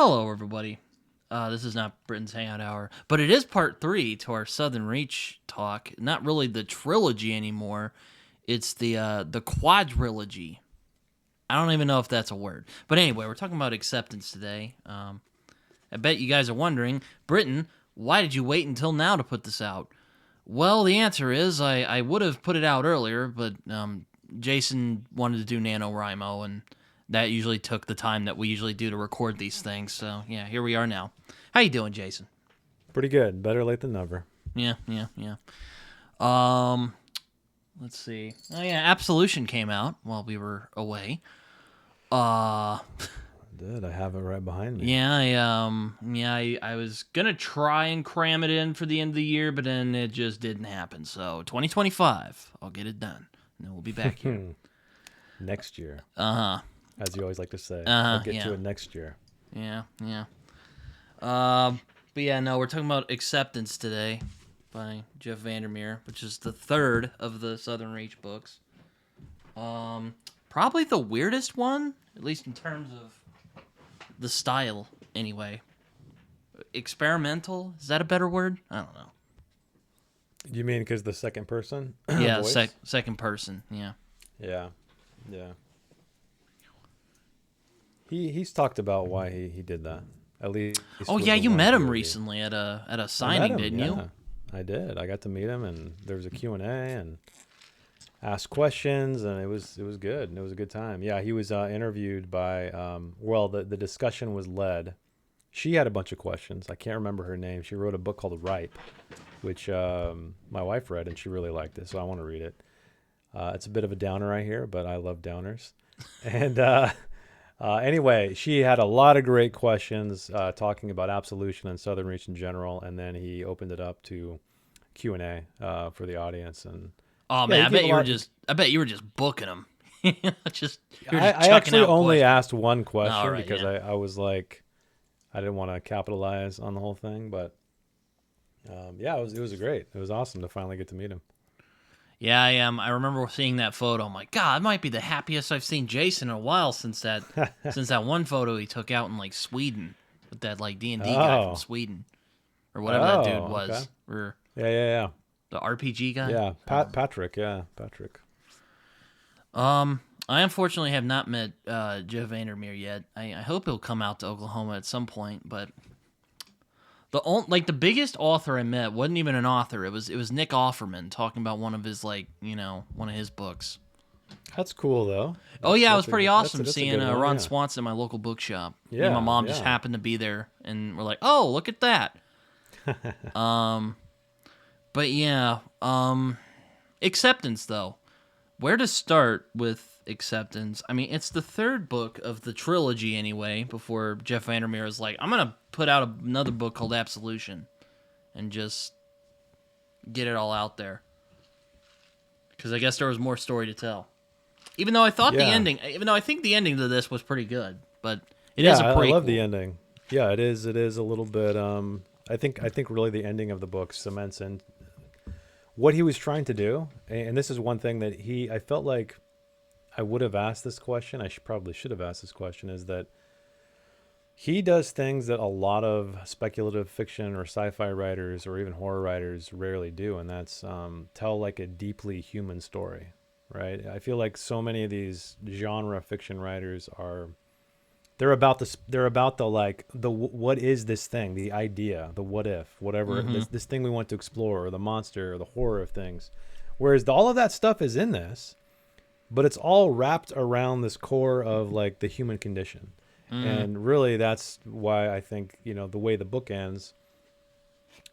Hello, everybody. This is not Britain's Hangout Hour, but it is part 3 to our Southern Reach talk. Not really the trilogy anymore. It's the quadrilogy. I don't even know if that's a word. But anyway, we're talking about acceptance today. I bet you guys are wondering, Britain, why did you wait until now to put this out? Well, the answer is I would have put it out earlier, but Jason wanted to do NaNoWriMo, and that usually took the time that we usually do to record these things. So, yeah, here we are now. How you doing, Jason? Pretty good. Better late than never. Yeah. Let's see. Oh, yeah, Absolution came out while we were away. I did. I have it right behind me. Yeah, I was gonna try and cram it in for the end of the year, but then it just didn't happen. So 2025, I'll get it done, and then we'll be back here. Next year. As you always like to say. I'll get to it next year. Yeah. But yeah, no, we're talking about Acceptance today by Jeff Vandermeer, which is the third of the Southern Reach books. Probably the weirdest one, at least in terms of the style, anyway. Experimental? Is that a better word? I don't know. You mean because the second person? Yeah, second person, yeah. Yeah. He's talked about why he did that. At least. Oh yeah, you met him recently at a signing, didn't you? I did. I got to meet him, and there was a Q&A and asked questions, and it was good. And it was a good time. Yeah, he was interviewed by. The discussion was led. She had a bunch of questions. I can't remember her name. She wrote a book called Ripe, which my wife read, and she really liked it, so I want to read it. It's a bit of a downer right here, but I love downers. And anyway, she had a lot of great questions talking about Absolution and Southern Reach in general, and then he opened it up to Q&A for the audience. And oh man, I bet you were just booking them. I actually only asked one question because I was like, I didn't want to capitalize on the whole thing, but it was great. It was awesome to finally get to meet him. Yeah, I am. I remember seeing that photo. I'm like, God, it might be the happiest I've seen Jason in a while since that one photo he took out in like Sweden with that like D&D guy from Sweden or whatever that dude was. Okay. Or Yeah. the RPG guy. Yeah, Patrick. Yeah, Patrick. I unfortunately have not met Jeff Vandermeer yet. I hope he'll come out to Oklahoma at some point, but the biggest author I met wasn't even an author. It was Nick Offerman talking about one of his books. That's cool though. It was pretty awesome seeing Ron Swanson at my local bookshop. Yeah, me and my mom just happened to be there, and we're like, "Oh, look at that." But yeah, Acceptance though. Where to start with Acceptance? I mean, it's the third book of the trilogy anyway, before Jeff Vandermeer was like, I'm going to put out another book called Absolution and just get it all out there. Because I guess there was more story to tell. Even though I think the ending to this was pretty good, but it is a prequel. I love the ending. Yeah, it is a little bit, I think really the ending of the book cements in what he was trying to do. And this is one thing that I felt like I would have asked this question. I probably should have asked this question, is that he does things that a lot of speculative fiction or sci-fi writers or even horror writers rarely do. And that's tell like a deeply human story, right? I feel like so many of these genre fiction writers they're about the what is this thing, the idea, the what if, whatever, this thing we want to explore, or the monster, or the horror of things. Whereas all of that stuff is in this, but it's all wrapped around this core of like the human condition. And really that's why I think, the way the book ends,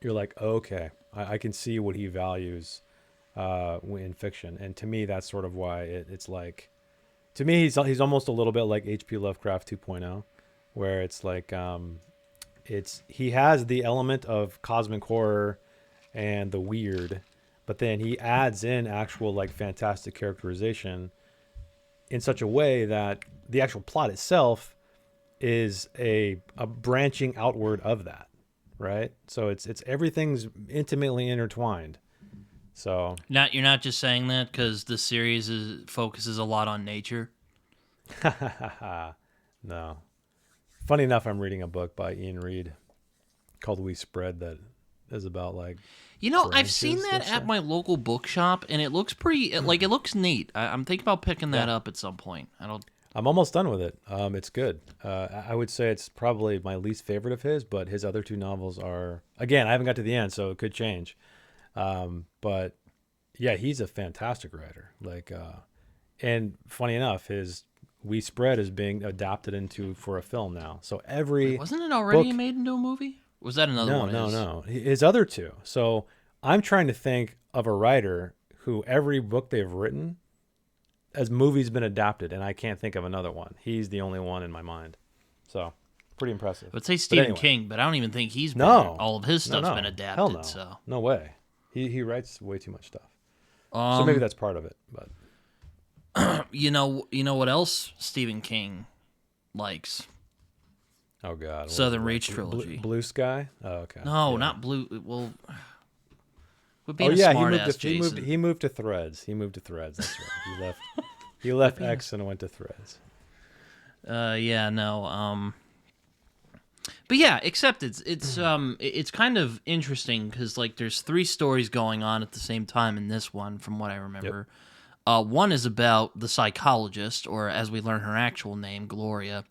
you're like, okay, I can see what he values in fiction. And to me, that's sort of why it's like, to me, he's almost a little bit like H.P. Lovecraft 2.0, where it's like he has the element of cosmic horror and the weird, but then he adds in actual like fantastic characterization in such a way that the actual plot itself is a branching outward of that, right? So it's everything's intimately intertwined. So you're not just saying that because the series focuses a lot on nature? No. Funny enough, I'm reading a book by Ian Reid called We Spread that is about like I've seen branches, that let's say. at my local bookshop, and it looks pretty. Like it looks neat. I'm thinking about picking that Yeah. up at some point. I don't. I'm almost done with it. It's good. I would say it's probably my least favorite of his, but his other two novels are, again, I haven't got to the end, so it could change. But yeah, he's a fantastic writer. And funny enough, his We Spread is being adapted into for a film now. So every Wasn't it already book, made into a movie? Was that another one? no, his other two. So I'm trying to think of a writer who every book they've written as movies been adapted, and I can't think of another one. He's the only one in my mind. So pretty impressive. I would say Stephen anyway. King, but I don't even think he's been. No, All of his stuff's no. been adapted. Hell no. So No way. He writes way too much stuff. So maybe that's part of it. But you know what else Stephen King likes? oh god, Southern Reach trilogy. Blue Sky. Oh, okay. No, Yeah. not Blue. Well, we're Oh being a yeah, smart ass, Jason. he moved to Threads. That's right. He left X and went to Threads. Yeah, no. But yeah, except it's kind of interesting because like there's three stories going on at the same time in this one, from what I remember. One is about the psychologist, or as we learn her actual name, Gloria.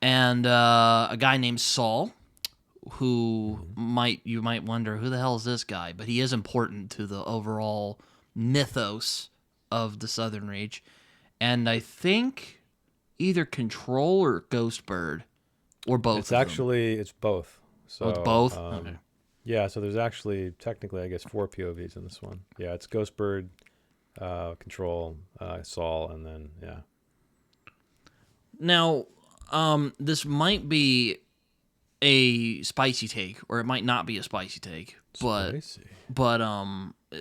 And a guy named Saul, who you might wonder who the hell is this guy, but he is important to the overall mythos of the Southern Reach. And I think either Control or Ghostbird, or both. It's both. So it's both. Okay. Yeah, so there's actually technically, I guess, 4 POVs in this one. Yeah, it's Ghostbird, Control, Saul, and then yeah. Now, this might be a spicy take, or it might not be a spicy take, but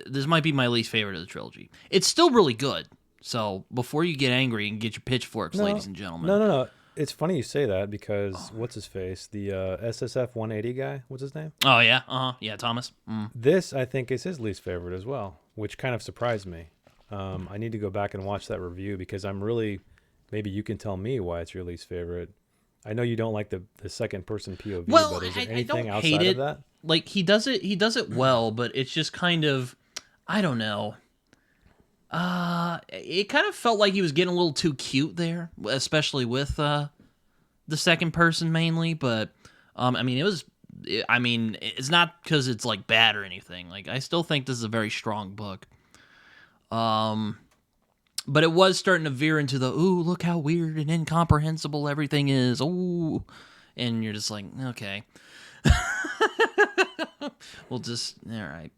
this might be my least favorite of the trilogy. It's still really good. So before you get angry and get your pitchforks, ladies and gentlemen. No. It's funny you say that because what's his face? The SSF 180 guy. What's his name? Oh yeah, yeah, Thomas. This I think is his least favorite as well, which kind of surprised me. I need to go back and watch that review because I'm really. Maybe you can tell me why it's your least favorite. I know you don't like the second person POV, Well, but is there I anything don't outside hate it. of that? Like he does it well, but it's just kind of, I don't know. It kind of felt like he was getting a little too cute there, especially with the second person mainly. But I mean, it's not because it's like bad or anything. Like I still think this is a very strong book. But it was starting to veer into the, ooh, look how weird and incomprehensible everything is. Ooh. And you're just like, okay. We'll just, all right.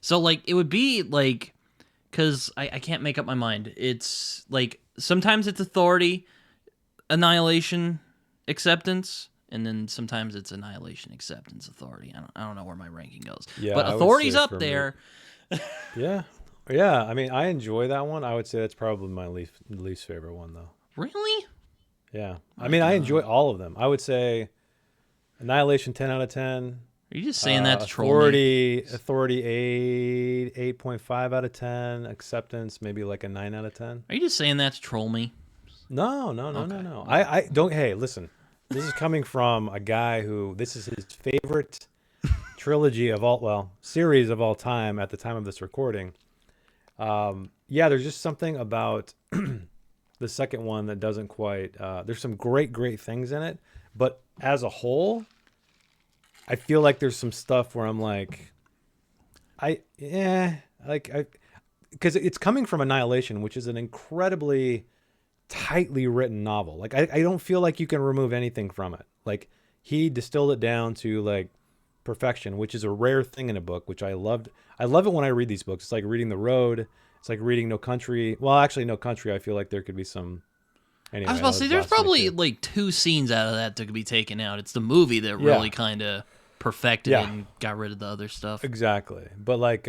So, like, it would be, like, because I can't make up my mind. It's, like, sometimes it's authority, annihilation, acceptance, and then sometimes it's annihilation, acceptance, authority. I don't know where my ranking goes. Yeah, but I would authority's say up for there. Yeah. Yeah, I mean, I enjoy that one. I would say that's probably my least favorite one, though. Really? Yeah. I mean, I enjoy all of them. I would say Annihilation, 10 out of 10. Are you just saying that to troll me? Authority 8.5 out of 10. Acceptance, maybe like a 9 out of 10. Are you just saying that to troll me? No. I don't, hey, listen. This is coming from a guy who, this is his favorite series of all time at the time of this recording. Yeah, there's just something about the second one that doesn't quite, there's some great things in it, but as a whole, I feel like there's some stuff where I'm like, because it's coming from Annihilation, which is an incredibly tightly written novel. Like, I don't feel like you can remove anything from it. Like, he distilled it down to like perfection, which is a rare thing in a book, which I loved. I love it when I read these books. It's like reading The Road. It's like reading No Country. Well, actually, No Country, I feel like there could be some. Anyway, I was about to say, there's probably like 2 scenes out of that could be taken out. It's the movie that really kind of perfected it and got rid of the other stuff. Exactly. But like,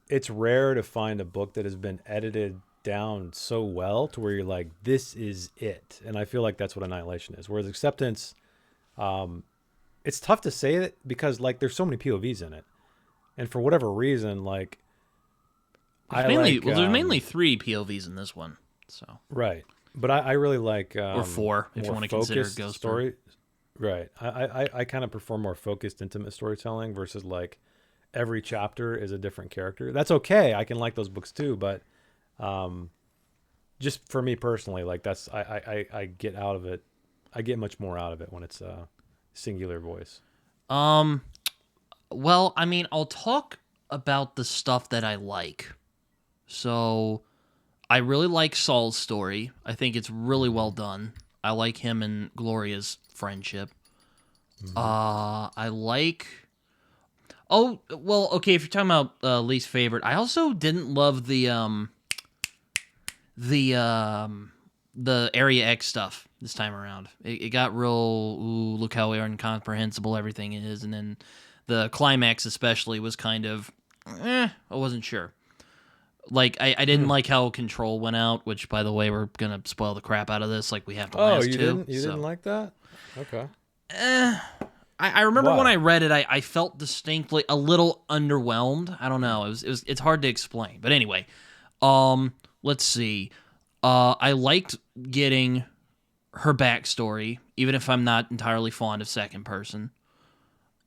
it's rare to find a book that has been edited down so well to where you're like, this is it. And I feel like that's what Annihilation is. Whereas Acceptance, it's tough to say it because like there's so many POVs in it. And for whatever reason, like, there's mainly 3 POVs in this one. So right. but I really like or 4 if you more want to consider focused Ghostbird. story. Right. I kind of prefer more focused, intimate storytelling versus like every chapter is a different character. That's okay. I can like those books too, but um, just for me personally, like that's I get out of it. I get much more out of it when it's a singular voice. Um, well, I mean, I'll talk about the stuff that I like. So, I really like Saul's story. I think it's really well Mm-hmm. done. I like him and Gloria's friendship. Mm-hmm. I like. Oh well, okay. If you're talking about least favorite, I also didn't love the um the Area X stuff this time around. It got real. Ooh, look how incomprehensible everything is, and then the climax especially was kind of. I wasn't sure. Like I didn't Hmm. like how Control went out, which by the way we're gonna spoil the crap out of this. Like we have the Oh, last you two, didn't you didn't so. like that? Okay. I remember when Why? I read it, I felt distinctly a little underwhelmed. I don't know. It's hard to explain. But anyway, let's see. I liked getting her backstory, even if I'm not entirely fond of second person.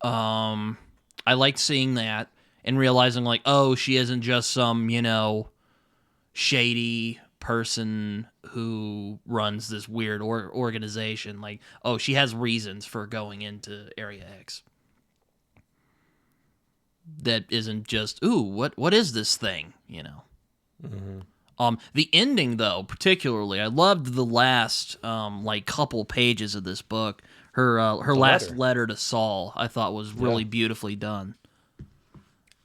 Um, I liked seeing that and realizing like, oh, she isn't just some shady person who runs this weird organization. Like, oh, she has reasons for going into Area X. That isn't just ooh what is this thing, Mm-hmm. the ending though, particularly I loved the last like couple pages of this book. Her The last letter. letter to Saul I thought was Yeah. really beautifully done.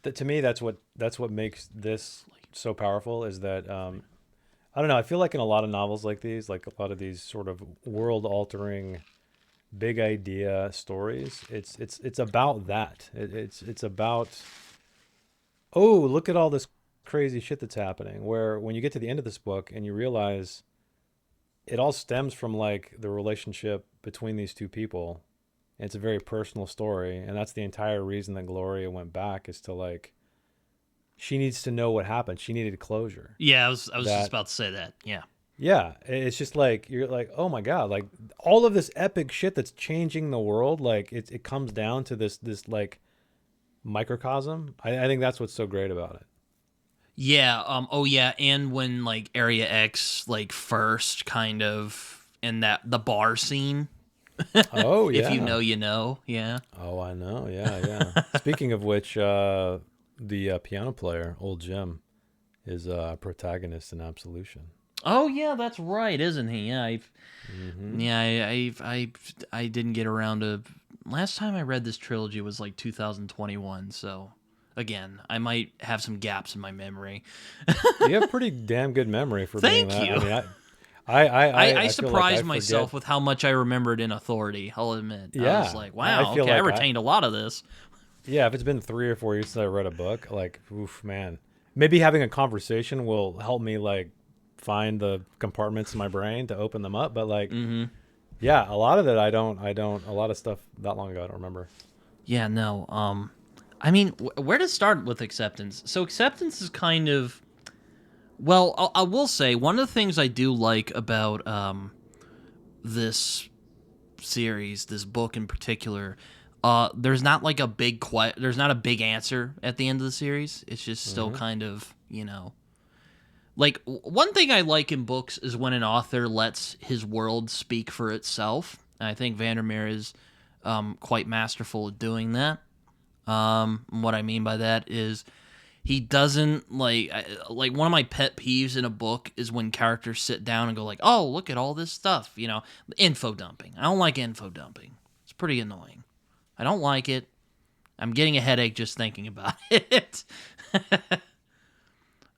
To me, that's what makes this so powerful. Is that I don't know. I feel like in a lot of novels like these, like a lot of these sort of world-altering, big idea stories, it's about that. It's about, oh, look at all this crazy shit that's happening. Where when you get to the end of this book and you realize it all stems from like the relationship between these two people. And it's a very personal story, and that's the entire reason that Gloria went back is to like she needs to know what happened. She needed closure. Yeah, I was just That about to say that. Yeah. yeah, it's just like you're like, oh my god, like all of this epic shit that's changing the world, like it comes down to this like microcosm. I think that's what's so great about it. Yeah, oh yeah, and when like Area X like first kind of in that the bar scene, Oh if you yeah. know you know, yeah. Oh, I know. Yeah, yeah. Speaking of which, the piano player, old Jim, is a protagonist in Absolution. Oh yeah, that's right, isn't he? Yeah, Mm-hmm. yeah, I didn't get around to. Last time I read this trilogy was like 2021. So again, I might have some gaps in my memory. You have pretty damn good memory for being Thank that. I you. mean, I, I, I I feel like I surprised forget. myself with how much I remembered in Authority. I'll admit, I was Yeah, like, I wow, feel okay, I like I. retained a lot of this. Yeah, if it's been 3 or 4 years since I read a book, like, oof, man. Maybe having a conversation will help me like find the compartments in my brain to open them up. But like, Mm-hmm. yeah, a lot of it I don't. A lot of stuff that long ago I don't remember. Yeah, no. I mean, where to start with acceptance? So acceptance is kind of well. I will say one of the things I do like about this series, this book in particular, there's not like a there's not a big answer at the end of the series. It's just still Mm-hmm. kind of like one thing I like in books is when an author lets his world speak for itself. And I think Vandermeer is quite masterful at doing that. What I mean by that is he doesn't like one of my pet peeves in a book is when characters sit down and go like, "Oh, look at all this stuff," info dumping. I don't like info dumping. It's pretty annoying. I don't like it. I'm getting a headache just thinking about it.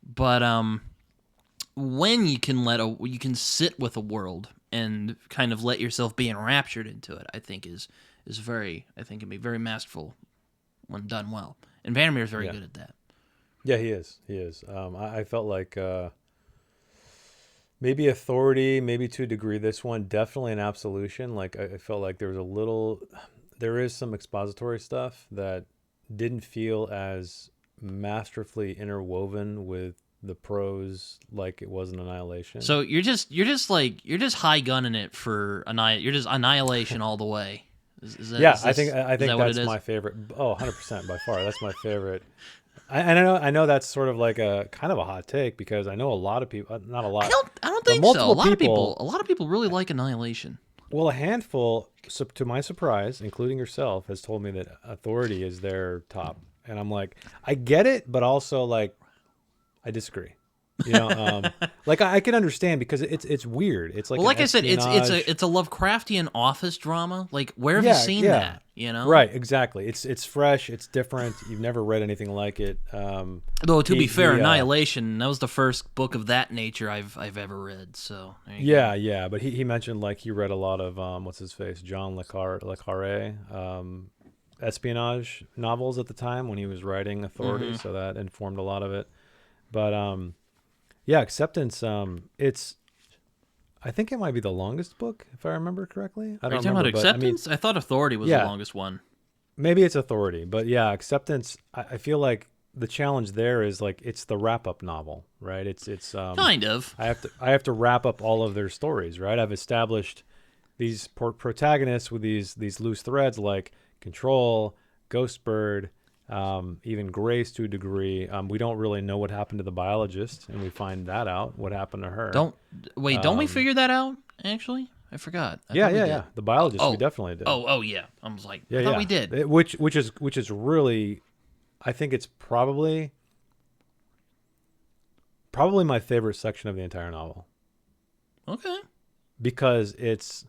But when you can sit with a world and kind of let yourself be enraptured into it, I think is very I think can be very masterful when done well. And Vandermeer is very Yeah, good at that. yeah, he is. He is. I felt like maybe Authority, maybe to a degree. This one definitely an Absolution. Like I felt like there was a little, there is some expository stuff that didn't feel as masterfully interwoven with the prose like it was in Annihilation. So you're just high gunning it for You're just Annihilation all the way. Is that, Yeah, is this, I think that what it that's is? my favorite. Oh, 100% by far. That's my favorite. I know that's sort of like a kind of a hot take because I know a lot of people, not a lot, I don't but think so. multiple people. A lot of people really like Annihilation. Well, a handful, to my surprise, including yourself, has told me that Authority is their top, and I'm like, I get it, but also like, I disagree. You know, like I can understand because it's weird. It's like Well, an like I said, espionage. it's a Lovecraftian office drama. Like, where have you Yeah, seen yeah. that? You know, Right, exactly. It's fresh, it's different. You've never read anything like it. Though to be fair, he Annihilation, that was the first book of that nature I've ever read. So there you yeah, go. yeah, but he mentioned like he read a lot of what's his face, John le Carre, espionage novels at the time when he was writing Authority, so that informed a lot of it. But yeah, Acceptance, it's I think it might be the longest book if I remember correctly. I Are you don't talking about remember, but I mean, Acceptance? I thought Authority was the yeah, longest one. maybe it's Authority, but yeah, Acceptance. I feel like the challenge there is like it's the wrap up novel, right? It's Kind of. I have to wrap up all of their stories, right? I've established these protagonists with these loose threads like Control, Ghostbird, even Grace to a degree. We don't really know what happened to the biologist, and we find that out. What happened to her? Don't we figure that out? Actually, I forgot. I Yeah, thought we yeah, did. yeah. The biologist, we Oh, definitely did. oh, yeah. I was like, Yeah, I thought yeah. we did. Which is really, I think it's probably my favorite section of the entire novel Okay. because it's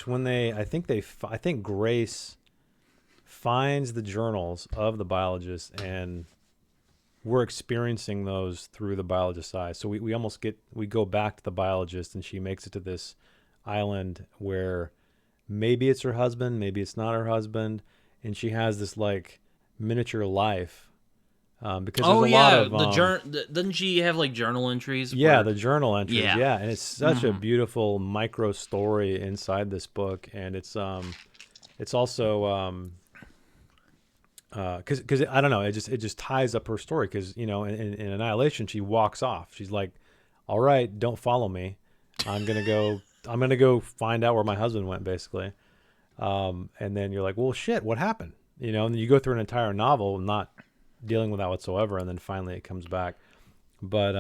when I think Grace finds the journals of the biologist and we're experiencing those through the biologist's eyes. So we go back to the biologist and she makes it to this island where maybe it's her husband, maybe it's not her husband, and she has this like miniature life because there's Oh a lot yeah, of doesn't she have like journal entries? yeah, the journal entries, Yeah. yeah, and it's such a beautiful micro story inside this book, and it's also because I don't know, it just ties up her story because you know in Annihilation she walks off, she's like, all right, don't follow me, I'm gonna go find out where my husband went basically, and then you're like, well shit, what happened, you know, and then you go through an entire novel not dealing with that whatsoever, and then finally it comes back. But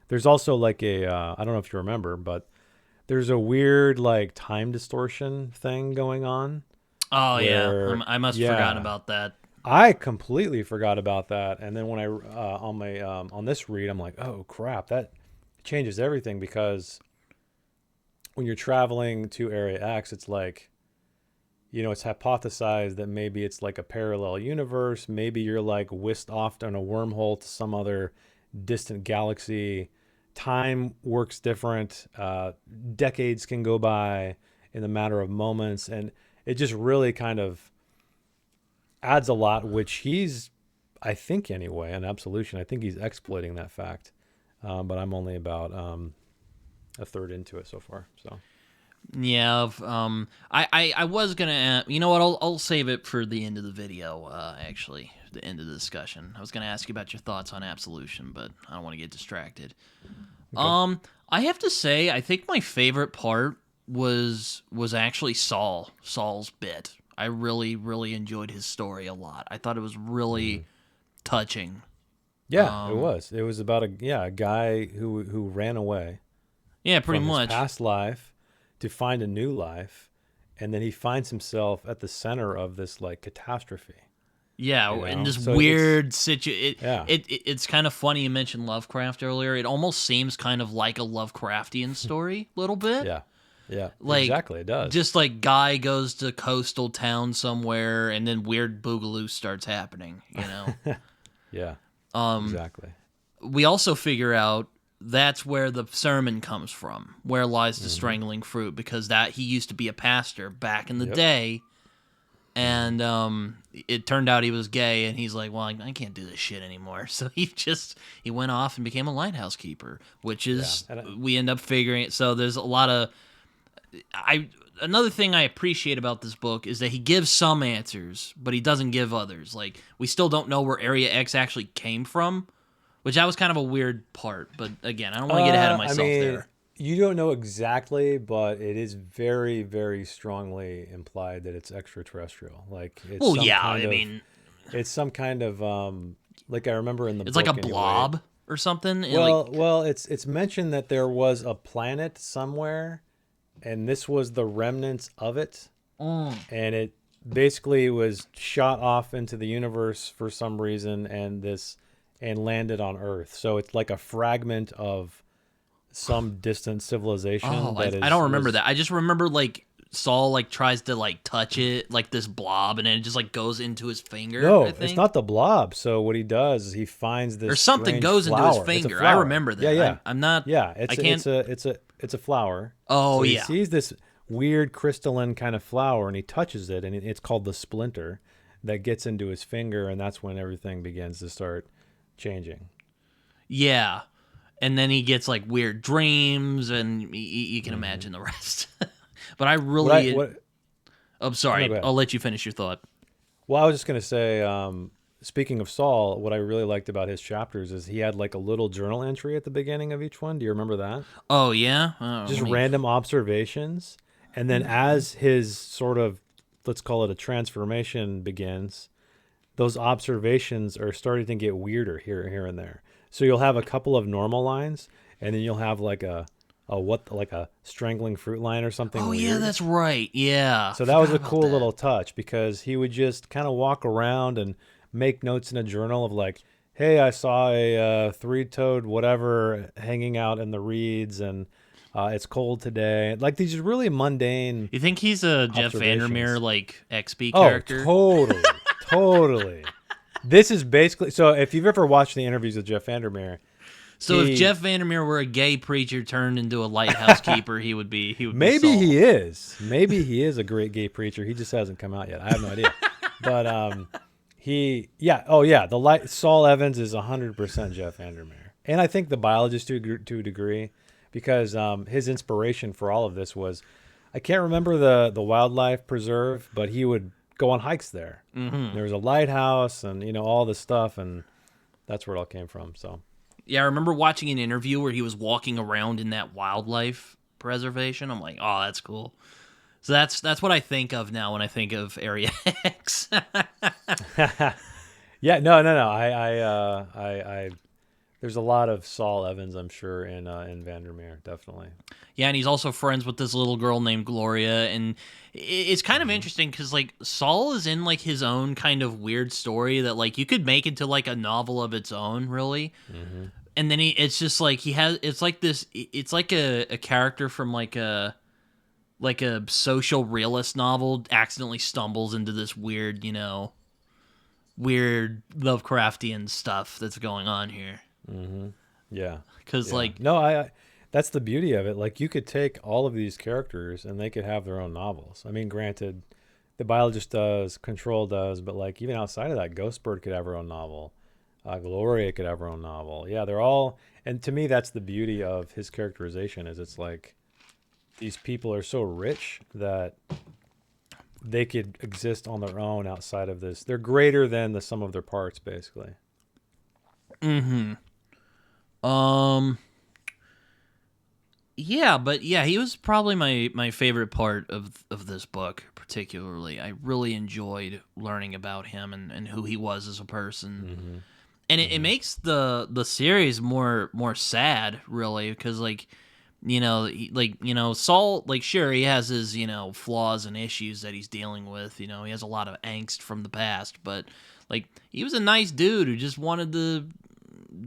there's also like I don't know if you remember, but there's a weird like time distortion thing going on. Oh yeah, Where I must have forgotten about that. I completely forgot about that, and then when I on this read, I'm like, oh crap, that changes everything because when you're traveling to Area X, it's like, you know, it's hypothesized that maybe it's like a parallel universe. Maybe you're like whisked off on a wormhole to some other distant galaxy. Time works different. Decades can go by in the matter of moments, and it just really kind of adds a lot. Which he's, I think anyway, in Absolution, I think he's exploiting that fact. But I'm only about a third into it so far. So. Yeah, I was gonna, you know what? I'll save it for the end of the video. Actually, the end of the discussion. I was gonna ask you about your thoughts on Absolution, but I don't want to get distracted. Okay. I have to say, I think my favorite part was actually Saul's bit. I really enjoyed his story a lot. I thought it was really touching. Yeah, it was. It was about a guy who ran away Yeah, pretty from his much. past life to find a new life, and then he finds himself at the center of this like catastrophe. Yeah, You in know, this so weird situation. yeah, It's kind of funny you mentioned Lovecraft earlier. It almost seems kind of like a Lovecraftian story, a little bit. yeah, yeah, Like, exactly. It does. just like guy goes to coastal town somewhere, and then weird boogaloo starts happening. You know. Yeah, Um, exactly. we also figure out that's where the sermon comes from. Where lies the strangling fruit? Because that he used to be a pastor back in the Yep. day. And it turned out he was gay, and he's like, well, I can't do this shit anymore. So he went off and became a lighthouse keeper, which is, Yeah, and we end up figuring it. So there's a lot of, another thing I appreciate about this book is that he gives some answers, but he doesn't give others. Like, we still don't know where Area X actually came from, which that was kind of a weird part. But again, I don't want to get ahead of I myself mean, there. you don't know exactly, but it is very, very strongly implied that it's extraterrestrial. Like Well, yeah, I mean, it's some kind of like I remember in the it's like a book anyway. blob or something. And like, Well, it's mentioned that there was a planet somewhere, and this was the remnants of it, mm, and it basically was shot off into the universe for some reason, and landed on Earth. So it's like a fragment of some distant civilization oh, that I is don't remember was that. I just remember like Saul like tries to like touch it, like this blob, and then it just like goes into his finger. I no, it's think. not the blob. So what he does is he finds Or this something strange goes into his flower. It's a finger. I flower. remember Yeah, that. yeah, I'm not. yeah. I can't. It's a flower. Oh So he yeah, sees this weird crystalline kind of flower, and he touches it, and it's called the splinter that gets into his finger, and that's when everything begins to start changing. yeah. And then he gets like weird dreams, and you can Hmm. imagine the rest. But I What I really. what? I'm Oh no, sorry. go ahead. I'll let you finish your thought. Well, I was just gonna say, speaking of Saul, what I really liked about his chapters is he had like a little journal entry at the beginning of each one. Do you remember that? Oh yeah. Just Let me. random observations, and then as his sort of, let's call it a transformation begins, those observations are starting to get weirder here and there. So you'll have a couple of normal lines, and then you'll have like a what like a strangling fruit line or something Oh yeah, weird. that's right. Yeah, So that was forgot a about cool that. little touch because he would just kind of walk around and make notes in a journal of like, hey, I saw a three-toed whatever hanging out in the reeds, and it's cold today. Like these really mundane You think he's a Jeff Vandermeer observations. like XP Oh, character? totally, totally. This is basically so. If you've ever watched the interviews with Jeff Vandermeer, So if he Jeff Vandermeer were a gay preacher turned into a lighthouse keeper, he would be maybe he Saul. is. Maybe he is a great gay preacher. He just hasn't come out yet. I have no idea. But yeah, oh yeah, the light Saul Evans is 100% Jeff Vandermeer, and I think the biologist to a degree, because his inspiration for all of this was, I can't remember the wildlife preserve, but he would go on hikes there. Hmm. There was a lighthouse, and all this stuff, and that's where it all came from. So Yeah, I remember watching an interview where he was walking around in that wildlife preservation. I'm like, oh, that's cool. So that's what I think of now when I think of Area X. yeah, no. I there's a lot of Saul Evans, I'm sure, in Vandermeer, definitely. Yeah, and he's also friends with this little girl named Gloria, and it's kind of Hmm. interesting because like Saul is in like his own kind of weird story that like you could make into like a novel of its own, really. Hmm. And then it's just like he has, it's like this, it's like a character from like a social realist novel accidentally stumbles into this weird, weird Lovecraftian stuff that's going on here. Hmm. Yeah, Because yeah. like, No, I that's the beauty of it. Like you could take all of these characters and they could have their own novels. I mean, granted, the biologist does, Control does, but like even outside of that, Ghostbird could have her own novel. Gloria could have her own novel. Yeah, they're all, and to me, that's the beauty of his characterization. Is it's like these people are so rich that they could exist on their own outside of this. They're greater than the sum of their parts, basically. mm-hmm. Um, yeah, but yeah, he was probably my favorite part of this book, particularly. I really enjoyed learning about him and who he was as a person. Mm-hmm. And it Mm-hmm. makes the series more sad, really, because like Saul, like, sure, he has his flaws and issues that he's dealing with. He has a lot of angst from the past, but like he was a nice dude who just wanted to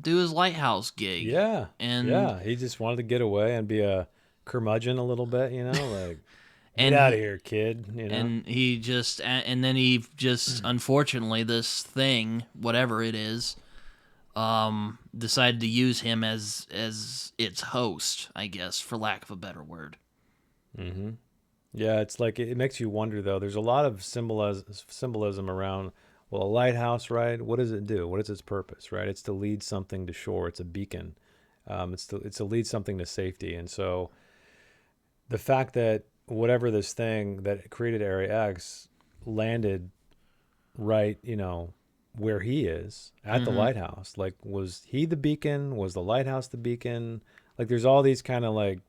do his lighthouse gig. Yeah, and yeah. He just wanted to get away and be a curmudgeon a little bit, like get and out of he here, kid. and he just and then he just, unfortunately, this thing, whatever it is, decided to use him as its host, I guess, for lack of a better word. Mm-hmm. Yeah, it's like it makes you wonder though. There's a lot of symbolism around. Well, a lighthouse, right? What does it do? What is its purpose, right? It's to lead something to shore. It's a beacon. It's to lead something to safety. And so the fact that whatever this thing that created Area X landed right, where he is at the lighthouse. Like, was he the beacon? Was the lighthouse the beacon? Like, there's all these kind of like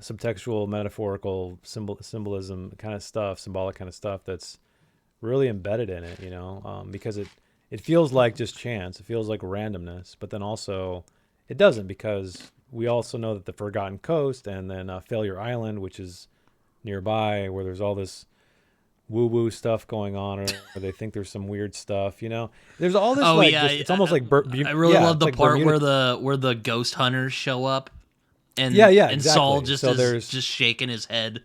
subtextual, metaphorical symbolism kind of stuff, symbolic kind of stuff that's really embedded in it, because it feels like just chance. It feels like randomness, but then also it doesn't, because we also know that the Forgotten Coast and then Failure Island, which is nearby, where there's all this woo-woo stuff going on, or they think there's some weird stuff, there's all this Oh like yeah, just, it's almost like I really love it's the like part Bermuda. where the ghost hunters show up, and Yeah, and Saul exactly. just So is there's just shaking his head.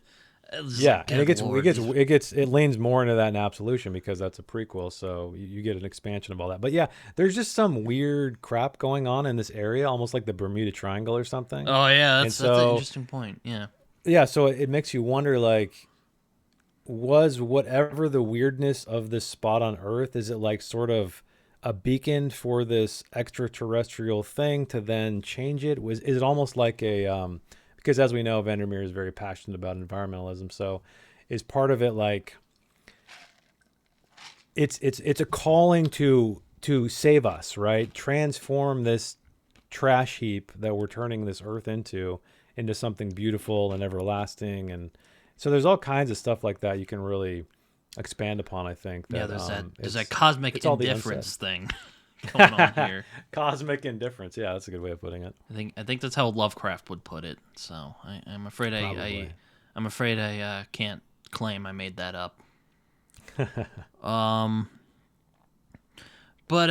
It's just Yeah, like, and good Lord. it leans more into that in Absolution, because that's a prequel, so you get an expansion of all that. But yeah, there's just some weird crap going on in this area, almost like the Bermuda Triangle or something. Oh yeah, And that's an so interesting point. Yeah. yeah, so it makes you wonder, like, was whatever the weirdness of this spot on Earth, is it like sort of a beacon for this extraterrestrial thing to then change it? Is it almost like a because, as we know, Vandermeer is very passionate about environmentalism, so is part of it like it's a calling to save us, right? Transform this trash heap that we're turning this Earth into something beautiful and everlasting. And so there's all kinds of stuff like that you can really expand upon. I think Yeah, that there's that cosmic it's all the indifference thing going on here. cosmic indifference. Yeah, that's a good way of putting it. I think that's how Lovecraft would put it. So I'm afraid Probably. I'm afraid I can't claim I made that up. um, but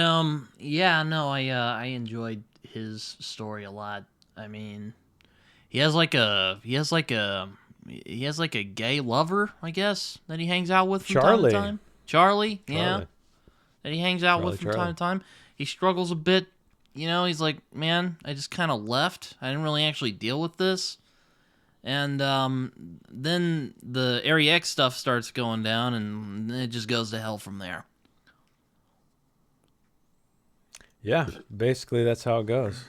yeah, no, I enjoyed his story a lot. I mean, he has like a gay lover, I guess, that he hangs out with from time to Charlie. time. Charlie, yeah, Charlie. that he hangs out with from time to time. He struggles a bit, he's like, man, I just kind of left. I didn't really actually deal with this. And then the Area X stuff starts going down, and it just goes to hell from there. Yeah, basically that's how it goes.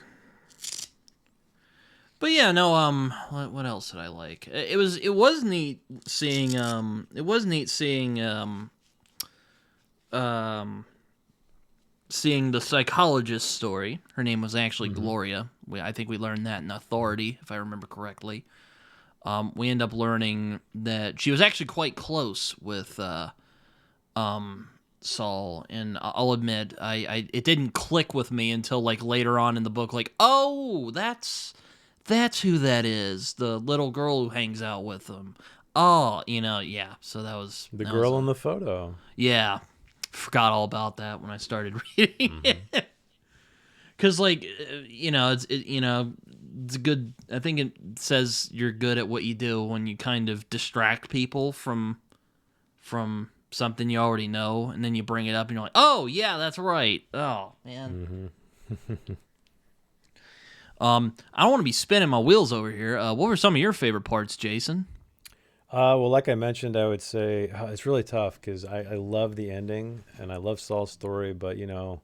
But yeah, no. What else did I like? It was neat seeing seeing the psychologist story. Her name was actually Gloria. I think we learned that in Authority, if I remember correctly. We end up learning that she was actually quite close with Saul, and I'll admit, I it didn't click with me until like later on in the book. Like, oh, that's who that is. The little girl who hangs out with him. Oh, yeah. So that was The girl in the photo. yeah. Forgot all about that when I started reading it. Because, like, it's a good. I think it says you're good at what you do when you kind of distract people from something you already know, and then you bring it up, and you're like, oh yeah, that's right. Oh man. I don't want to be spinning my wheels over here. What were some of your favorite parts, Jason? Well, like I mentioned, I would say it's really tough, because I love the ending and I love Saul's story, but the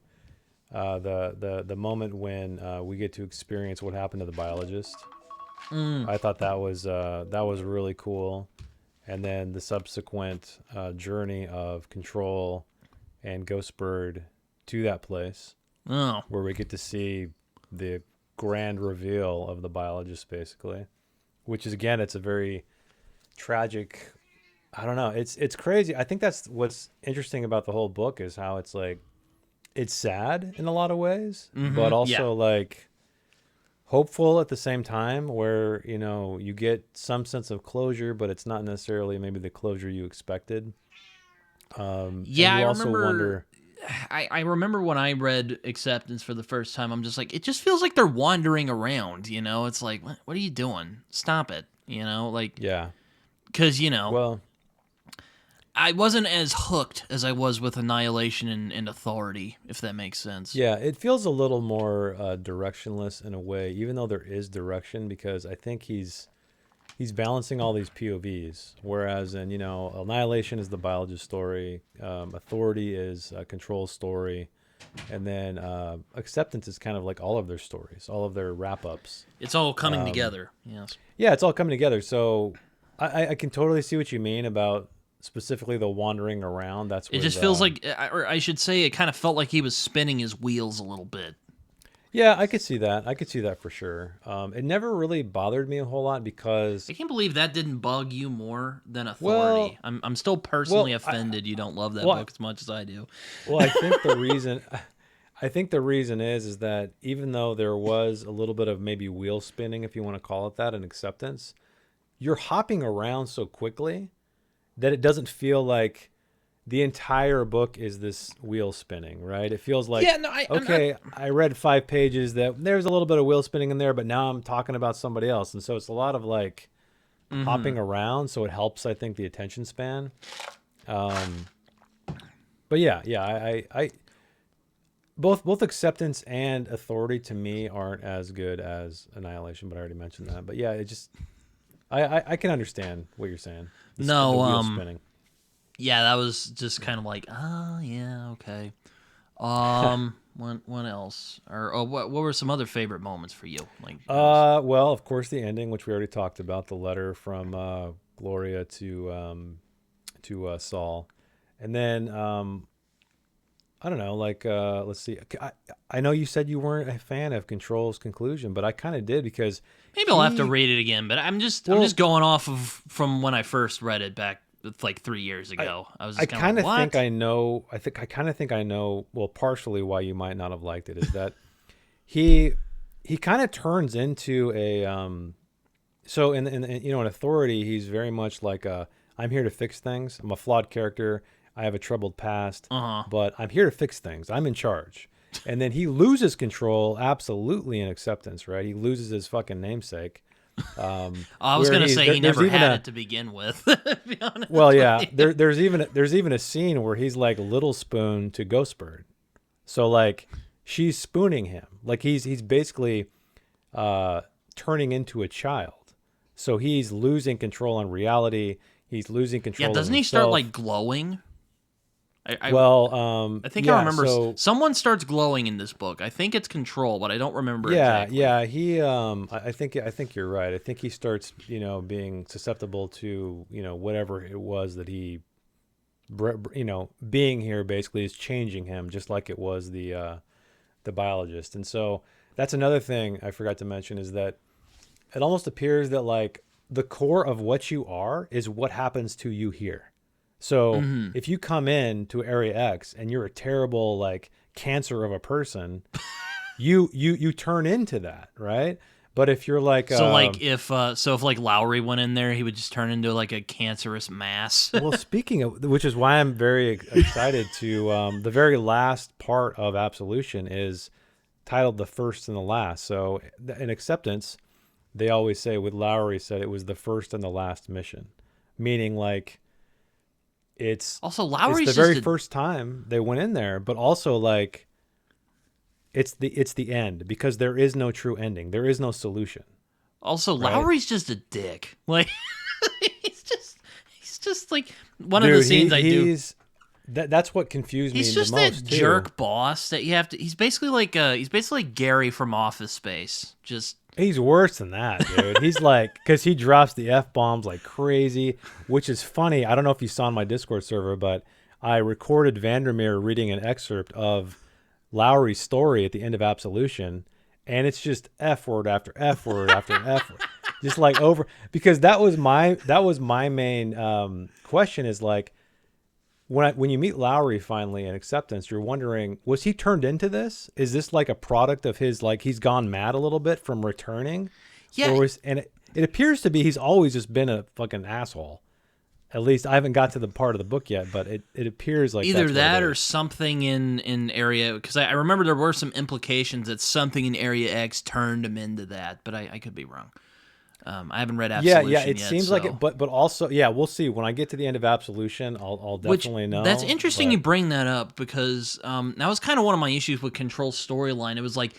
moment when we get to experience what happened to the biologist, I thought that was really cool, and then the subsequent journey of Control and Ghostbird to that place, Oh, where we get to see the grand reveal of the biologist, basically, which is, again, it's a very tragic. I don't know. It's crazy. I think that's what's interesting about the whole book, is how it's like, it's sad in a lot of ways, but yeah. also like hopeful at the same time, where you get some sense of closure, but it's not necessarily maybe the closure you expected. And Yeah, you I also remember. wonder. I remember when I read Acceptance for the first time, I'm just like, it just feels like they're wandering around. It's like, what are you doing? Stop it. Like, Yeah. because Well, I wasn't as hooked as I was with Annihilation and Authority, if that makes sense. yeah, it feels a little more directionless in a way, even though there is direction, because I think he's balancing all these POVs. Whereas in Annihilation is the biologist story, Authority is a Control story, and then Acceptance is kind of like all of their stories, all of their wrap ups. It's all coming together. Yes. Yeah, it's all coming together. So I can totally see what you mean about specifically the wandering around. That's It with just feels like, or I should say, it kind of felt like he was spinning his wheels a little bit. yeah, I could see that. I could see that for sure. It never really bothered me a whole lot because, I can't believe that didn't bug you more than well, Authority. I'm still personally well, offended you don't love that well, book as much as I do. well, I think the reason, I think the reason is that even though there was a little bit of maybe wheel spinning, if you want to call it that, and acceptance, you're hopping around so quickly that it doesn't feel like the entire book is this wheel spinning, right? It feels like, Yeah, no, I'm not. okay, I read 5 pages that there's a little bit of wheel spinning in there, but now I'm talking about somebody else. And so it's a lot of like Mm-hmm. hopping around. So it helps, I think, the attention span. Um, but yeah, I both acceptance and authority to me aren't as good as annihilation, but I already mentioned that. But yeah, it just, I can understand what you're saying. The No, wheel spinning. yeah, that was just kind of like, oh, yeah, okay. What else? Or what were some other favorite moments for you? Like, Well, of course, the ending, which we already talked about, the letter from Gloria to Saul, and then I don't know, like let's see, I know you said you weren't a fan of Control's conclusion, but I kind of did because maybe I'll have to he, read it again. But I'm well, just going off of from when I first read it back like 3 years I ago. I was I just kind of kind like, of think what? I know. I kind of think I know. Well, partially why you might not have liked it is that he he kind of turns into a so in authority he's very much like a I'm here to fix things. I'm a flawed character. I have a troubled past, Uh huh. but I'm here to fix things. I'm in charge. And then he loses control absolutely in acceptance, right? He loses his fucking namesake. I was Where gonna he's say he there's never even had a it to begin with. To be well, honest with yeah, you. there's even a scene where he's like Little Spoon to Ghostbird. So like she's spooning him. Like he's basically uh, turning into a child. So he's losing control on reality. He's losing Yeah, control of doesn't he start like himself. glowing? I Well, I think I yeah. remember So someone starts glowing in this book. I think it's Control, but I don't remember yeah, exactly. yeah. He, I think you're right. I think he starts, being susceptible to, whatever it was that he, being here basically is changing him, just like it was the biologist. And so that's another thing I forgot to mention is that it almost appears that like the core of what you are is what happens to you here. So Hmm. if you come in to Area X and you're a terrible like cancer of a person, you turn into that, right? But if you're like If like Lowry went in there, he would just turn into like a cancerous mass. well, speaking of which is why I'm very excited to the very last part of Absolution is titled The First and the Last. So in acceptance, they always say with Lowry said it was the first and the last mission, meaning like it's Also, it's the Lowry's very just a first time they went in there, but also like it's the end because there is no true ending. There is no solution, also right? Lowry's just a dick. Like he's just he's just like one of the Dude, scenes I do. that's what confused me He's the just that most too. jerk boss that you have to. He's basically like Gary from Office Space. Just He's worse than that, dude. He's like, because he drops the F bombs like crazy, which is funny. I don't know if you saw on my Discord server, but I recorded Vandermeer reading an excerpt of Lowry's story at the end of Absolution, and it's just F word after F word after F word, just like over. Because that was my main question is like, when you meet Lowry finally in acceptance, you're wondering, was he turned into this? Is this like a product of his like he's gone mad a little bit from returning, yeah, or was and it appears to be he's always just been a fucking asshole. At least I haven't got to the part of the book yet, but it appears like either that's what it that or is. something in area because I remember there were some implications that something in Area X turned him into that, but I could be wrong. I haven't read Yeah, Absolution it yet, seems like it, so but also yeah, we'll see when I get to the end of Absolution. I'll which definitely that's know, interesting you but bring that up because that was kind of one of my issues with Control storyline. It was like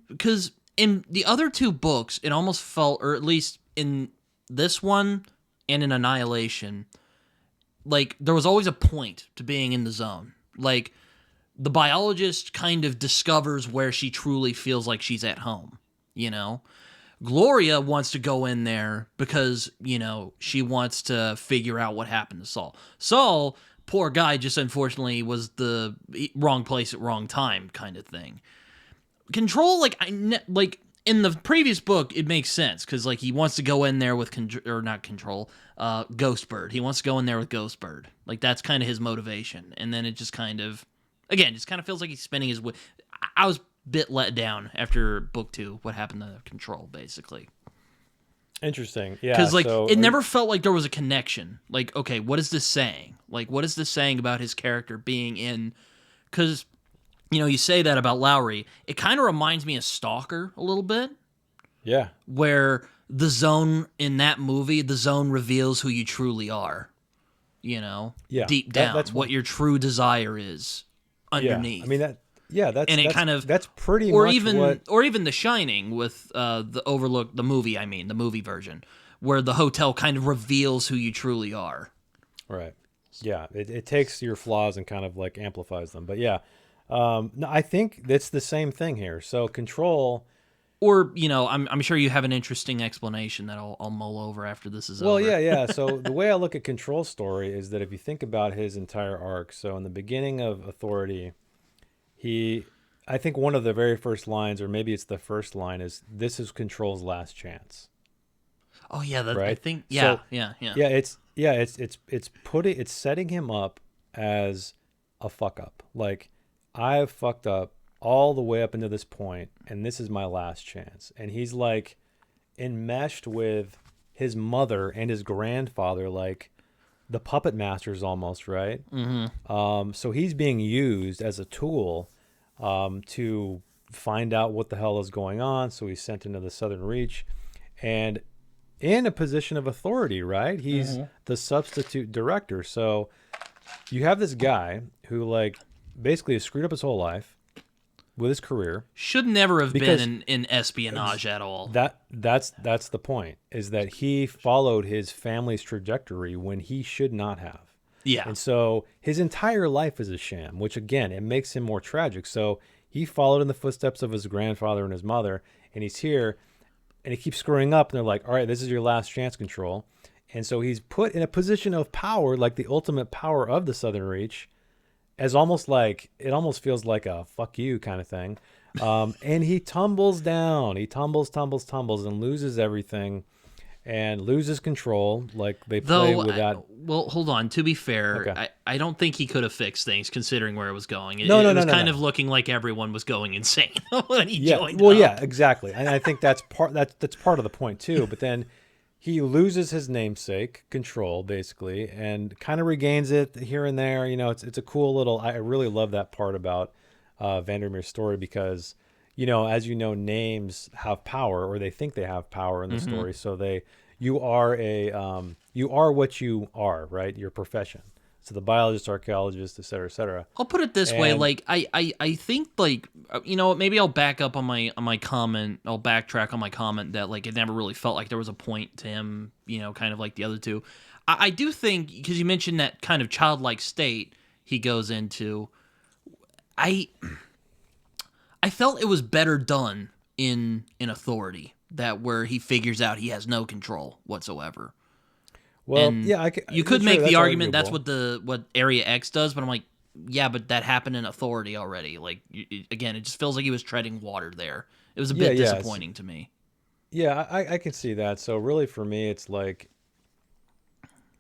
because in the other two books it almost felt, or at least in this one and in Annihilation, like there was always a point to being in the zone. Like the biologist kind of discovers where she truly feels like she's at home, you know? Gloria wants to go in there because, she wants to figure out what happened to Saul. Saul, poor guy, just unfortunately was the wrong place at wrong time kind of thing. Control, like in the previous book, it makes sense because like he wants to go in there with Ghostbird. He wants to go in there with Ghostbird. Like that's kind of his motivation, and then it just kind of feels like he's spinning his. I was a bit let down after book 2. What happened to Control, basically? Interesting, yeah. Because it never felt like there was a connection. Like, okay, what is this saying? Like, what is this saying about his character being in? Because you say that about Lowry. It kind of reminds me of Stalker a little bit. Yeah. Where the Zone in that movie, the Zone reveals who you truly are. Deep down, that's what your true desire is underneath. Yeah. I mean that. Yeah, that's pretty or much even what... or even The Shining with the Overlook, the movie. I mean, the movie version, where the hotel kind of reveals who you truly are. Right. Yeah. It takes your flaws and kind of like amplifies them. But yeah. No, I think it's the same thing here. So Control, or I'm sure you have an interesting explanation that I'll mull over after this is over. Well, yeah. So the way I look at Control's story is that if you think about his entire arc, so in the beginning of Authority, I think one of the very first lines, or maybe it's the first line, is "This is Control's last chance." Oh yeah, right? I think yeah. It's setting him up as a fuck up. Like, I've fucked up all the way up into this point, and this is my last chance. And he's like enmeshed with his mother and his grandfather, like the puppet masters almost, right? Mm-hmm. So he's being used as a tool to find out what the hell is going on. So he's sent into the Southern Reach and in a position of authority, right? He's the substitute director. So you have this guy who like basically has screwed up his whole life with his career. Should never have been in espionage at all. That's the point, is that he followed his family's trajectory when he should not have. Yeah. And so his entire life is a sham, which again, it makes him more tragic. So he followed in the footsteps of his grandfather and his mother, and he's here and he keeps screwing up, and they're like, all right, this is your last chance, Control. And so he's put in a position of power, like the ultimate power of the Southern Reach, as almost like, it almost feels like a fuck you kind of thing. And he tumbles down. He tumbles, and loses everything and loses control. Like they play with that. Well, hold on. To be fair, Okay. I don't think he could have fixed things considering where it was going. It No, was kind of looking like everyone was going insane when he joined Well, up. yeah, exactly. And I think that's part of the point too. But then he loses his namesake, Control, basically, and kind of regains it here and there. It's a cool little. I really love that part about Vandermeer's story because, as names have power, or they think they have power in the story. So you are what you are, right? Your profession. So the biologist, archaeologist, et cetera, et cetera. I'll put it this way, like I think like maybe I'll back up on my comment. I'll backtrack on my comment that like it never really felt like there was a point to him, kind of like the other two. I do think, because you mentioned that kind of childlike state he goes into, I felt it was better done in Authority, that where he figures out he has no control whatsoever. Well, and yeah, you could make the argument that's what Area X does, but I'm like, yeah, but that happened in Authority already. Like, again, it just feels like he was treading water there. It was a bit disappointing to me. Yeah, I can see that. So really, for me, it's like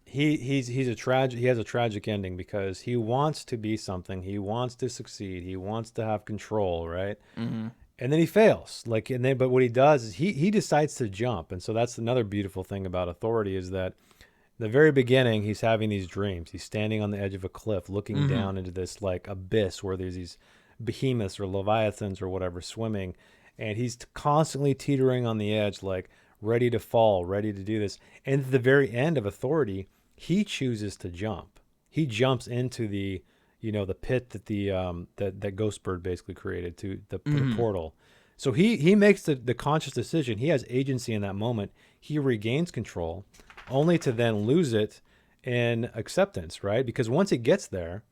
he has a tragic ending because he wants to be something. He wants to succeed. He wants to have control, right? Mm-hmm. And then he fails. But what he does is he decides to jump, and so that's another beautiful thing about Authority is that. The very beginning, he's having these dreams. He's standing on the edge of a cliff, looking down into this like abyss where there's these behemoths or leviathans or whatever swimming, and he's constantly teetering on the edge, like ready to fall, ready to do this. And at the very end of Authority, he chooses to jump. He jumps into the pit that that Ghostbird basically created, to the portal. So he makes the conscious decision. He has agency in that moment. He regains control, only to then lose it in acceptance, right? Because once he gets there,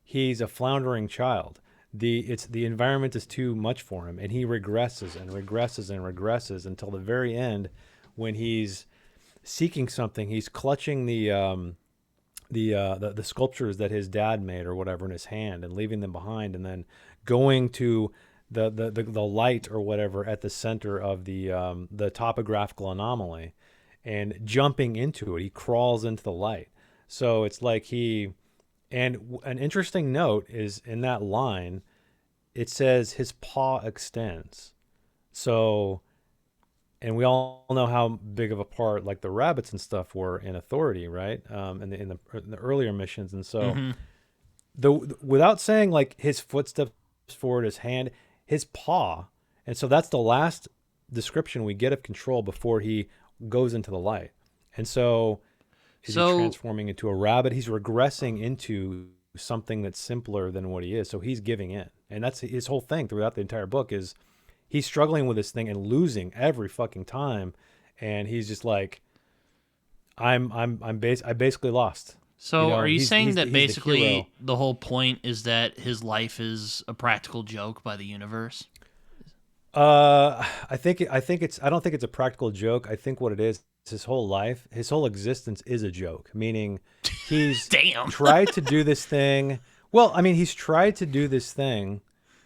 he's a floundering child. the environment is too much for him, and he regresses and regresses and regresses until the very end, when he's seeking something. He's clutching the sculptures that his dad made or whatever in his hand and leaving them behind, and then going to the light or whatever at the center of the topographical anomaly and jumping into it. He crawls into the light. So it's like an interesting note is in that line, it says his paw extends. So, and we all know how big of a part like the rabbits and stuff were in Authority, right? In the earlier missions. And so without saying like his footsteps forward, his hand, his paw. And so that's the last description we get of Control before he goes into the light. And so is he transforming into a rabbit? He's regressing into something that's simpler than what he is. So he's giving in. And that's his whole thing throughout the entire book is he's struggling with this thing and losing every fucking time. And he's just like, I basically lost. So are you saying that basically the whole point is that his life is a practical joke by the universe? I don't think it's a practical joke. I think what it is his whole life, his whole existence is a joke, meaning he's tried to do this thing. Well, I mean, he's tried to do this thing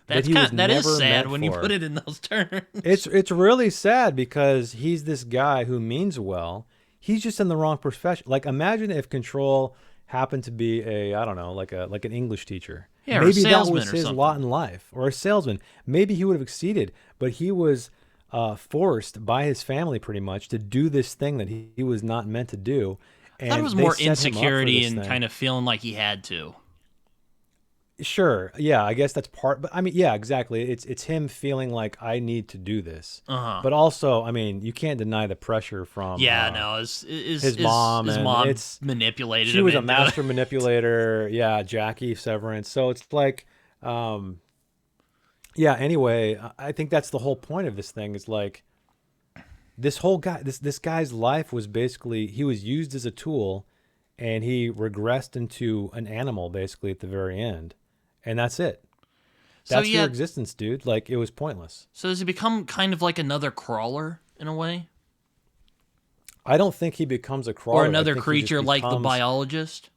that is sad when you put it in those terms. It's really sad because he's this guy who means well. He's just in the wrong profession. Like, imagine if Control happened to be like an English teacher. Yeah, maybe that was his lot in life, or a salesman. Maybe he would have exceeded, but he was forced by his family pretty much to do this thing that he was not meant to do. And I thought it was more insecurity and kind of feeling like he had to. Sure. Yeah, I guess that's part. But I mean, yeah, exactly. It's him feeling like I need to do this. But also, I mean, you can't deny the pressure from his mom. His mom manipulated him. She was a master manipulator. Yeah, Jackie Severance. So it's like, yeah. Anyway, I think that's the whole point of this thing. Is like this whole guy. This guy's life was basically he was used as a tool, and he regressed into an animal basically at the very end. And that's it. That's your existence, dude. Like, it was pointless. So does he become kind of like another crawler in a way? I don't think he becomes a crawler. Or another creature like the biologist?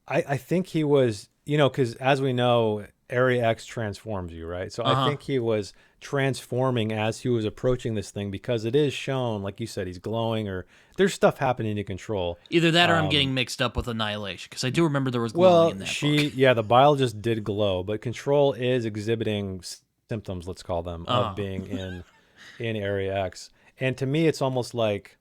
I think he was, because as we know, Area X transforms you, right? So I think he was transforming as he was approaching this thing because it is shown, like you said, he's glowing or there's stuff happening to Control. Either that or I'm getting mixed up with Annihilation because I do remember there was glowing in that book. Yeah, the biologist did glow, but Control is exhibiting symptoms, let's call them, of being in Area X. And to me, it's almost like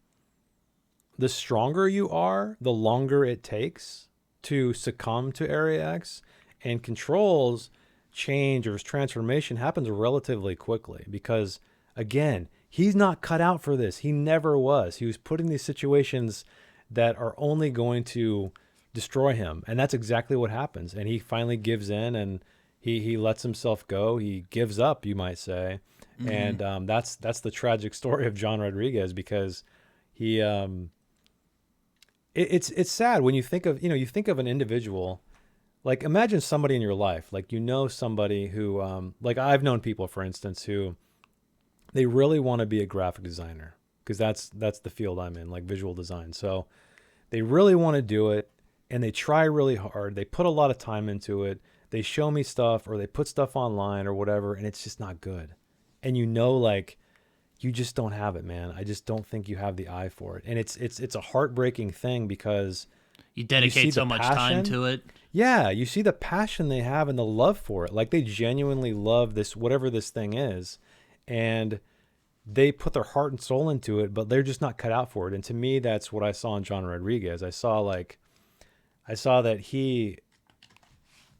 the stronger you are, the longer it takes to succumb to Area X. And Control's change or his transformation happens relatively quickly because, again, he's not cut out for this. He never was. He was put in these situations that are only going to destroy him. And that's exactly what happens. And he finally gives in and he lets himself go. He gives up, you might say. Mm-hmm. And that's the tragic story of John Rodriguez because he it's sad when you think of an individual. Like, imagine somebody in your life, like, somebody who, like, I've known people, for instance, who they really want to be a graphic designer because that's the field I'm in, like visual design. So they really want to do it and they try really hard. They put a lot of time into it. They show me stuff or they put stuff online or whatever, and it's just not good. And like, you just don't have it, man. I just don't think you have the eye for it. And it's a heartbreaking thing because you dedicate so much time to it. Yeah, you see the passion they have and the love for it. Like, they genuinely love this, whatever this thing is, and they put their heart and soul into it, but they're just not cut out for it. And to me, that's what I saw in John Rodriguez. I saw that he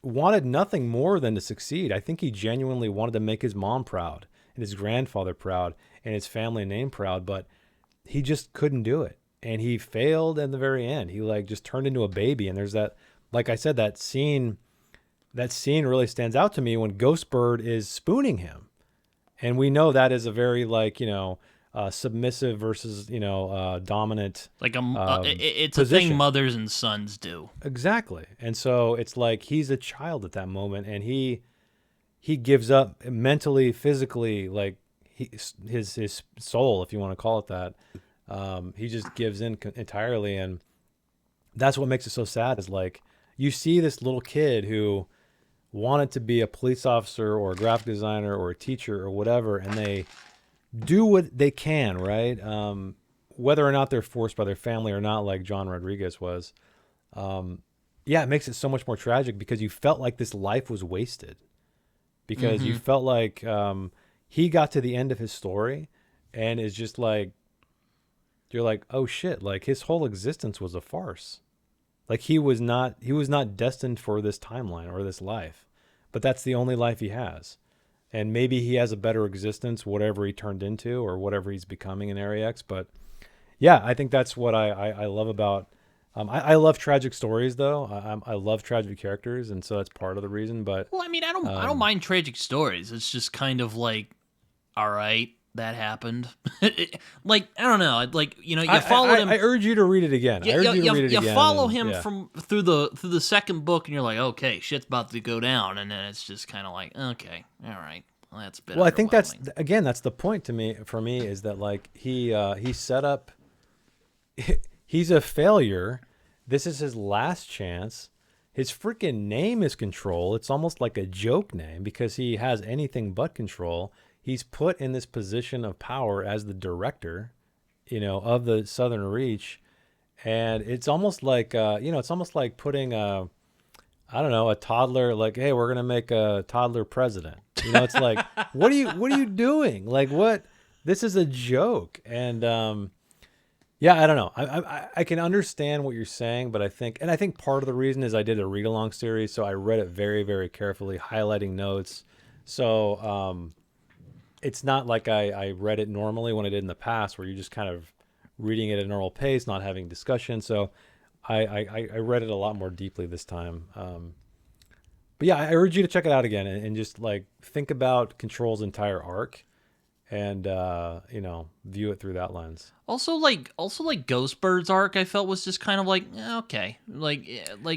wanted nothing more than to succeed. I think he genuinely wanted to make his mom proud and his grandfather proud and his family name proud, but he just couldn't do it. And he failed in the very end. He just turned into a baby. And there's that, like I said, that scene really stands out to me when Ghostbird is spooning him. And we know that is a very submissive versus, dominant. Like it's position. A thing mothers and sons do. Exactly. And so it's like he's a child at that moment and he he gives up mentally, physically, like his soul, if you want to call it that. He just gives in entirely, and that's what makes it so sad. Is like you see this little kid who wanted to be a police officer or a graphic designer or a teacher or whatever, and they do what they can, right? Whether or not they're forced by their family or not, like John Rodriguez was. Yeah, it makes it so much more tragic because you felt like this life was wasted. Because you felt like he got to the end of his story and is just like, you're like, oh shit, like his whole existence was a farce. Like he was not destined for this timeline or this life, but that's the only life he has. And maybe he has a better existence, whatever he turned into or whatever he's becoming in Area X. But yeah, I think that's what I love about. I love tragic stories, though. I love tragic characters, and so that's part of the reason. But Well, I mean, I don't mind tragic stories. It's just kind of like, all right, that happened. Like, I don't know. Like, you followed him. I urge you to read it again. I urge you to read it again. You follow him yeah. through the second book, and you're like, okay, shit's about to go down, and then it's just kind of like, okay, all right, well, that's a bit. Well, I think that's underwhelming. that's the point for me is that like he set up. He's a failure. This is his last chance. His freaking name is Control. It's almost like a joke name because he has anything but control. He's put in this position of power as the director, of the Southern Reach. And it's almost like, it's almost like putting a toddler, like, hey, we're going to make a toddler president. It's like, what are you doing? Like, what? This is a joke. And, yeah, I don't know. I can understand what you're saying, but I think part of the reason is I did a read along series, so I read it very, very carefully, highlighting notes. So it's not like I read it normally when I did in the past, where you're just kind of reading it at a normal pace, not having discussion. So I read it a lot more deeply this time. But yeah, I urge you to check it out again and just like think about Control's entire arc. And view it through that lens. Also, like Ghostbird's arc, I felt was just kind of like okay, like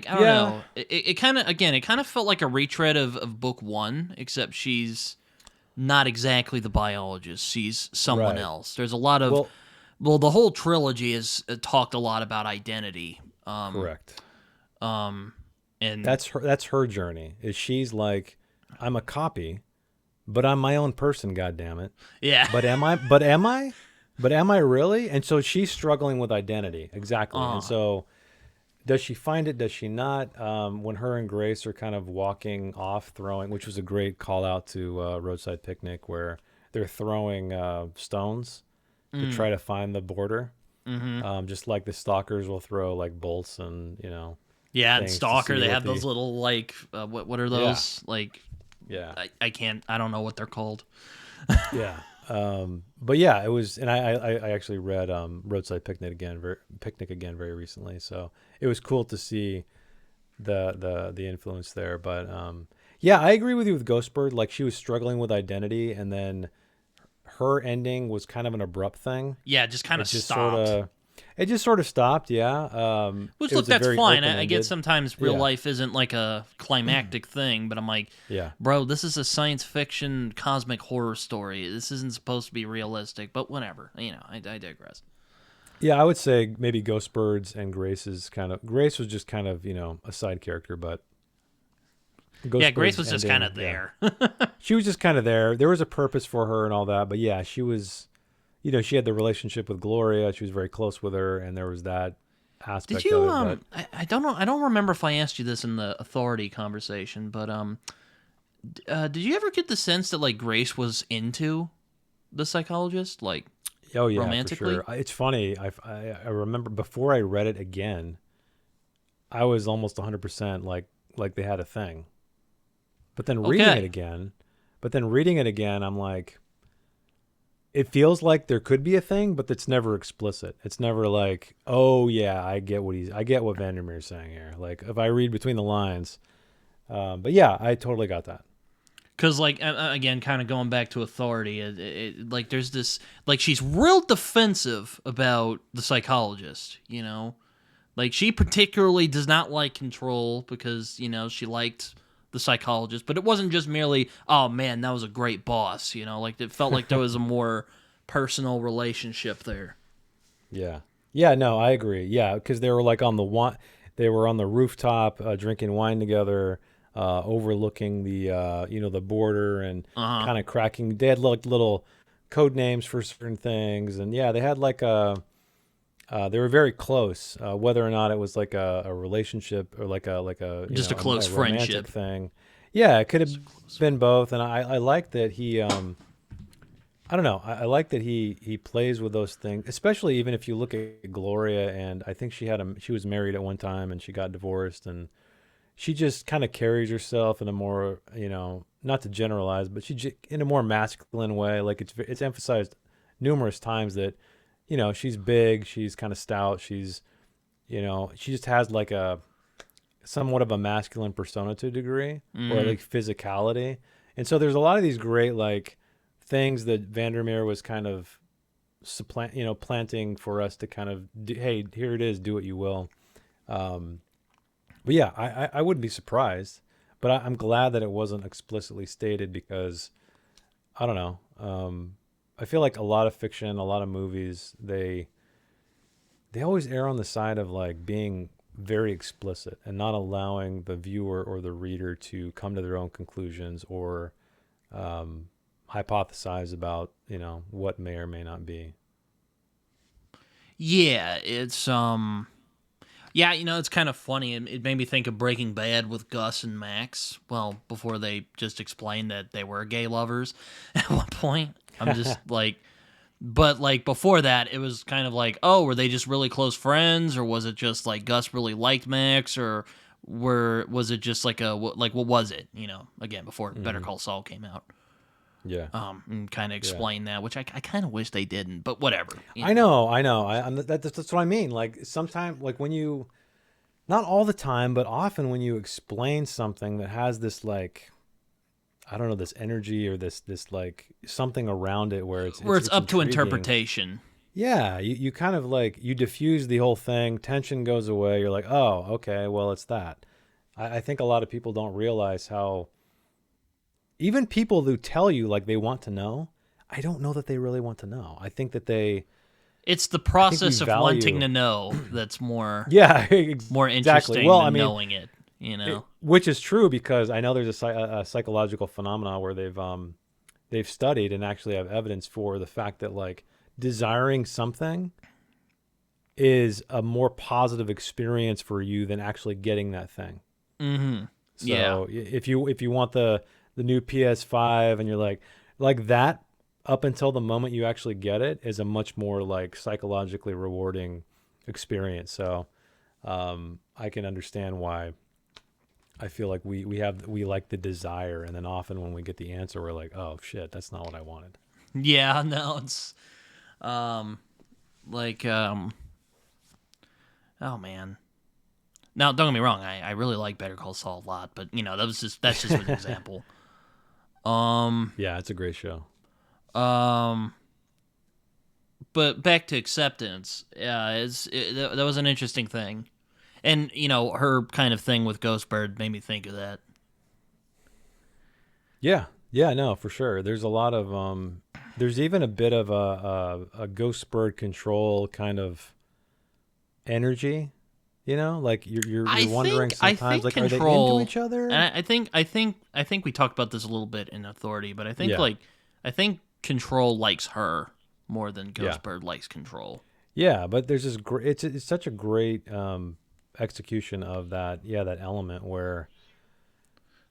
I don't know. It kind of felt like a retread of book one, except she's not exactly the biologist. She's someone else. There's a lot of the whole trilogy is talked a lot about identity. Correct. And that's her journey. Is she's like, I'm a copy. But I'm my own person, goddammit. Yeah. But am I? But am I? But am I really? And so she's struggling with identity. Exactly. And so does she find it? Does she not? When her and Grace are kind of walking off, throwing, which was a great call out to Roadside Picnic, where they're throwing stones to try to find the border. Mm-hmm. Just like the stalkers will throw like bolts and, yeah, and Stalker, they have those little like, what are those? Yeah. Like, yeah, I don't know what they're called. Yeah. But yeah, it was, and I actually read Roadside Picnic again very recently, so it was cool to see the influence there. But yeah, I agree with you with Ghostbird. Like she was struggling with identity, and then her ending was kind of an abrupt thing. Yeah, just kind of stopped. It just sort of stopped, yeah. Which, look, that's fine. I get sometimes real life isn't like a climactic thing, but I'm like, bro, this is a science fiction cosmic horror story. This isn't supposed to be realistic, but whatever. I digress. Yeah, I would say maybe Ghostbirds and Grace was just kind of, a side character, but Grace was just kind of there. Yeah. She was just kind of there. There was a purpose for her and all that, but yeah, she was... she had the relationship with Gloria. She was very close with her, and there was that aspect of it. But... I don't know. I don't remember if I asked you this in the Authority conversation, but did you ever get the sense that like Grace was into the psychologist, like romantically? For sure. It's funny. I remember before I read it again, I was almost 100% like they had a thing. But then reading it again, I'm like, it feels like there could be a thing, but it's never explicit. It's never like, oh yeah, I get what Vandermeer's saying here. Like if I read between the lines, but yeah, I totally got that. Because like again, kind of going back to Authority, like there's this like she's real defensive about the psychologist. Like she particularly does not like Control because she liked the psychologist, but it wasn't just merely, oh man, that was a great boss. Like it felt like there was a more personal relationship there. Yeah. Yeah, no, I agree. Yeah, because they were like they were on the rooftop drinking wine together, overlooking the border and Uh huh. kind of cracking. They had like little code names for certain things, and yeah, they had like they were very close. Whether or not it was like a relationship or like a Just a close a romantic friendship. thing, yeah, it could have Just a close. been both. And I like that he I don't know. I like that he plays with those things, especially even if you look at Gloria. And I think she was married at one time and she got divorced, and she just kind of carries herself in a more, not to generalize, but in a more masculine way. Like it's emphasized numerous times that, she's big, she's kind of stout, she just has like a somewhat of a masculine persona to a degree, or Mm, like physicality. And so there's a lot of these great like things that Vandermeer was kind of planting for us to kind of hey, here it is, do what you will. Um, but yeah, I wouldn't be surprised, but I'm glad that it wasn't explicitly stated because I don't know. I feel like a lot of fiction, a lot of movies, they always err on the side of like being very explicit and not allowing the viewer or the reader to come to their own conclusions or um, hypothesize about what may or may not be. yeah, yeah, it's kind of funny. It made me think of Breaking Bad with Gus and Max. Well, before they just explained that they were gay lovers at one point. I'm just like, but like before that, it was kind of like, oh, were they just really close friends, or was it just like Gus really liked Max, or was it just like what was it? Again, before Better Hmm. Call Saul came out, Yeah, and kind of yeah. explain that, which I kind of wish they didn't, but whatever. I know, I know. That's what I mean. Like sometimes, like when you, not all the time, but often when you explain something that has this like, I don't know, this energy or this like something around it where Where it's it's up to intriguing. interpretation. Yeah, you kind of like you diffuse the whole thing, tension goes away. You're like, oh, okay, well, it's that. I think a lot of people don't realize how even people who tell you like they want to know, I don't know that they really want to know. It's the I think we process of wanting value. to know that's more Yeah, more exactly. interesting Well, I than mean, knowing it. which is true because I know there's a psychological phenomena where they've studied and actually have evidence for the fact that like desiring something is a more positive experience for you than actually getting that thing. Mm-hmm. Yeah. So if you want the new PS5 and you're like that up until the moment you actually get it is a much more like psychologically rewarding experience. So I can understand why I feel like we like the desire, and then often when we get the answer we're like, oh shit, that's not what I wanted. Yeah, no, it's um like oh man. Now don't get me wrong, I really like Better Call Saul a lot, but that's just an example. Um Yeah, it's a great show. um but back to acceptance. Yeah, that was an interesting thing. And her kind of thing with Ghostbird made me think of that. Yeah, yeah, no, for sure. There's a lot of there's even a bit of a ghost bird control kind of energy, like I you're wondering think I sometimes think like are they into control, each other? and I think we talked about this a little bit in Authority, but Yeah. I think Control likes her more than Yeah. Ghostbird likes Control. Yeah, but there's this great it's such a great execution of that, yeah, that element where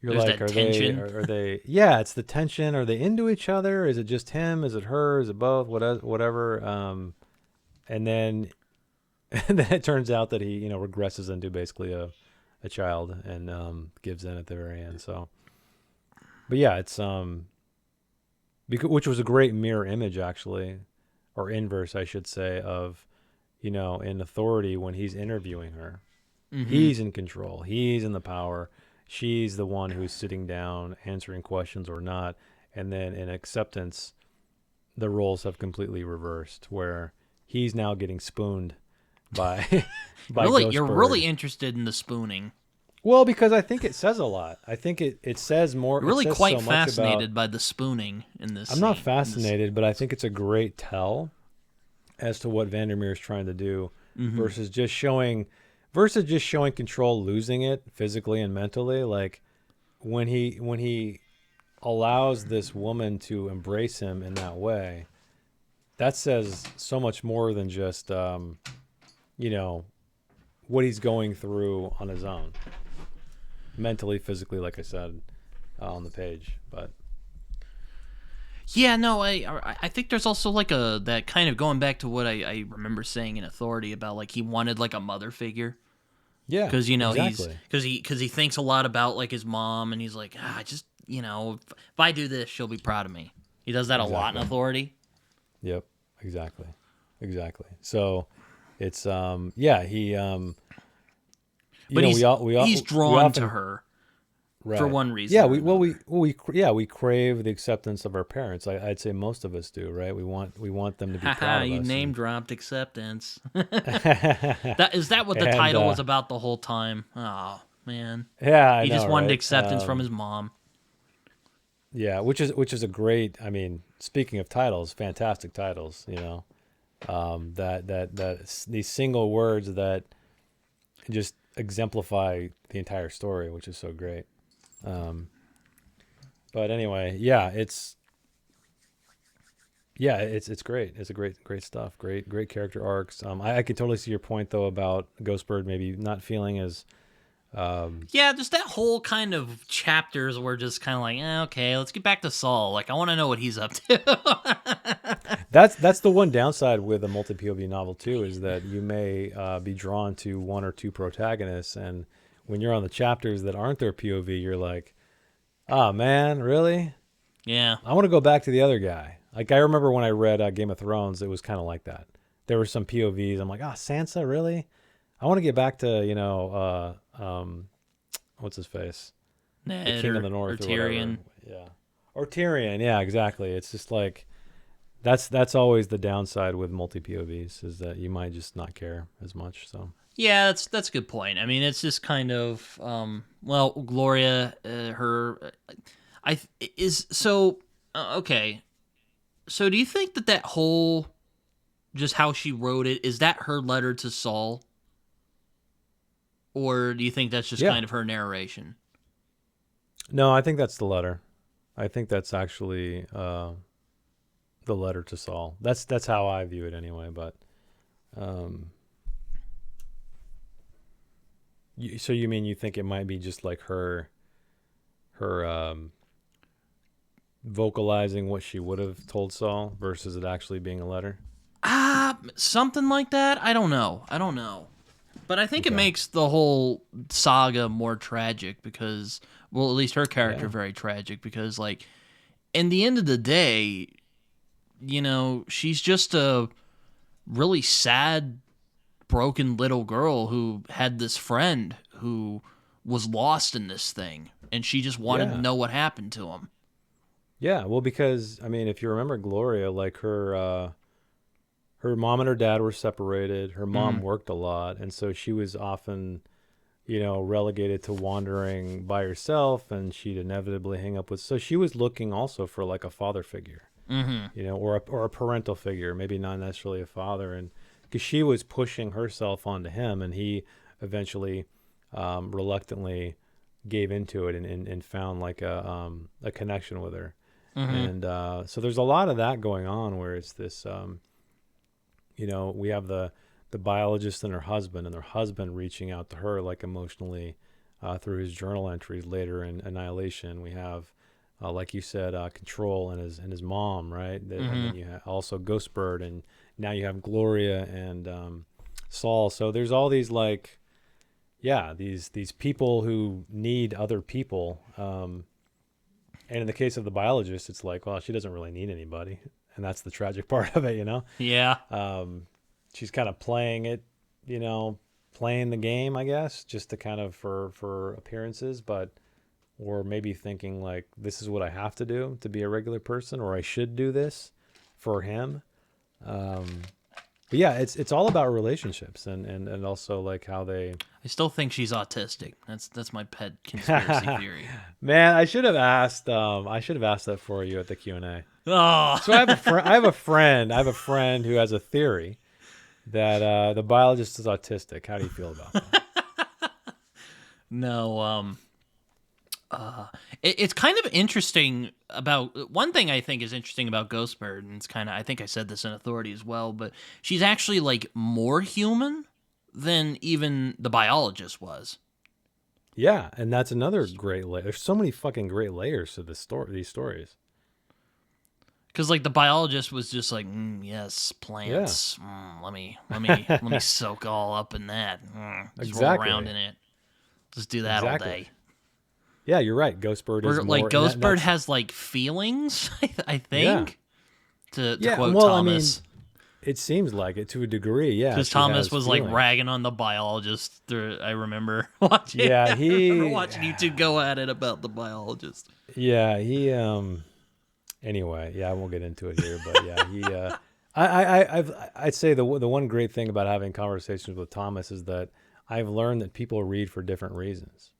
you're There's like, that tension. are they? Yeah, it's the tension. Are they into each other? Is it just him? Is it her? Is it both? Whatever. And then, and then it turns out that he, regresses into basically a child and gives in at the very end. So, but yeah, it's which was a great mirror image actually, or inverse, I should say, of in Authority when he's interviewing her. Mm-hmm. He's in control. He's in the power. She's the one who's sitting down, answering questions or not. And then in Acceptance, the roles have completely reversed, where he's now getting spooned by by Really, Ghost you're Bird. really interested in the spooning. Well, because I think it says a lot. I think it says more. It Really says quite so much about. fascinated by the spooning in this I'm not scene. In this, fascinated, but I think it's a great tell as to what Vandermeer is trying to do, mm-hmm. versus just showing, versus just showing Control losing it physically and mentally. Like when he allows this woman to embrace him in that way, that says so much more than just you know what he's going through on his own, mentally, physically, like I said on the page. But Yeah, no, I think there's also like a that kind of going back to what I remember saying in Authority about like he wanted like a mother figure yeah, because he's exactly, because he thinks a lot about like his mom and he's like just if I do this she'll be proud of me. He does that a lot in exactly. Authority. Yep, exactly, exactly. So it's yeah, he But he's we we drawn to often her for right. one Yeah, reason or another. we crave the acceptance of our parents. I'd say most of us do, right? We want them to be proud Haha, of you us, name and dropped acceptance. That what the and title was about the whole time? Oh man, yeah, I he just know, wanted right? acceptance from his mom. Yeah, which is a great. I mean, speaking of titles, fantastic titles. These single words that just exemplify the entire story, which is so great. Um, but anyway, it's great. It's a great stuff. Great character arcs. I can totally see your point though about Ghostbird maybe not feeling as Yeah, just that whole kind of chapters were just kind of like, okay, let's get back to Saul. Like, I want to know what he's up to. that's the one downside with a multi POV novel too, is that you may be drawn to one or two protagonists, and when you're on the chapters that aren't their POV, you're like, oh man, really? Yeah, I want to go back to the other guy. Like I remember when I read Game of Thrones, it was kind of like that. There were some POVs. I'm like, Sansa, really? I want to get back to what's his face, the Ned King of the or North or whatever. Tyrion. Yeah, or Tyrion. Yeah, exactly. It's just like that's always the downside with multi POVs, is that you might just not care as much. So Yeah, that's a good point. I mean, it's just kind of well, Gloria, her, I is so okay. So, do you think that whole just how she wrote it is that her letter to Saul, or do you think that's just yeah, kind of her narration? no, I think that's the letter. I think that's actually the letter to Saul. That's how I view it anyway. But um, so you mean you think it might be just like her vocalizing what she would have told Saul versus it actually being a letter? Something like that. I don't know. I don't know. But I think it Okay. makes the whole saga more tragic because, well, at least her character Yeah. very tragic because, like, in the end of the day, she's just a really sad, broken little girl who had this friend who was lost in this thing, and she just wanted to Yeah. know what happened to him. Yeah. Well, because I mean, if you remember Gloria, like her mom and her dad were separated. Her Mm-hmm. mom worked a lot, and so she was often, relegated to wandering by herself, and she'd inevitably hang up with. So she was looking also for like a father figure, Mm-hmm. or a parental figure, maybe not necessarily a father, and because she was pushing herself onto him, and he eventually, reluctantly gave into it and found like a connection with her. Mm-hmm. And so there's a lot of that going on where it's this, we have the biologist and her husband reaching out to her like emotionally through his journal entries later in Annihilation. We have, like you said, Control and his mom, right? And Mm-hmm. then you have also Ghostbird, and now you have Gloria and Saul. So there's all these like, yeah, these people who need other people. And in the case of the biologist, it's like, well, she doesn't really need anybody, and that's the tragic part of it. Yeah. Um, she's kind of playing it, playing the game, I guess, just to kind of for appearances, but or maybe thinking like this is what I have to do to be a regular person, or I should do this for him. Um, But yeah, it's all about relationships and also like how they. I still think she's autistic. That's my pet conspiracy theory. Man, I should have asked. I should have asked that for you at the Q&A. Oh, So I have a friend. I have a friend. I have a friend who has a theory that the biologist is autistic. How do you feel about that? no. It's kind of interesting about one thing I think is interesting about Ghostbird, and it's kind of I think I said this in Authority as well, but she's actually like more human than even the biologist was. Yeah, and that's another great layer. There's so many fucking great layers to this story. These stories. Because like the biologist was just like, yes, Yeah, plants. Let me soak all up in that. Just roll exactly. around in it. Just do that all Exactly. day. Yeah, you're right. Ghostbird is Or like more. Ghostbird has like feelings. I Yeah. think to Yeah. quote Well, I mean, Thomas, it seems like it to a degree. Yeah, because she Thomas has was like feelings. ragging on the biologist. I remember watching. Yeah, I remember he. watching you two go at it about the biologist. Yeah, he. Anyway, yeah, I won't get into it here, but yeah, he. I'd say the one great thing about having conversations with Thomas is that I've learned that people read for different reasons.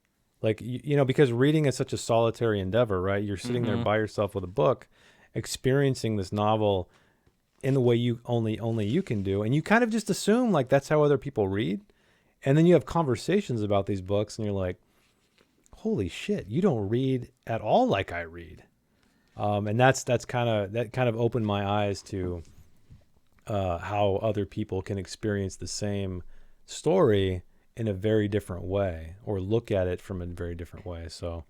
Like because reading is such a solitary endeavor, right? You're sitting there Mm-hmm. by yourself with a book, experiencing this novel in the way you only you can do, and you kind of just assume like that's how other people read, and then you have conversations about these books, and you're like, holy shit, you don't read at all like I read. And that kind of opened my eyes to how other people can experience the same story in a very different way or look at it from a very different way. So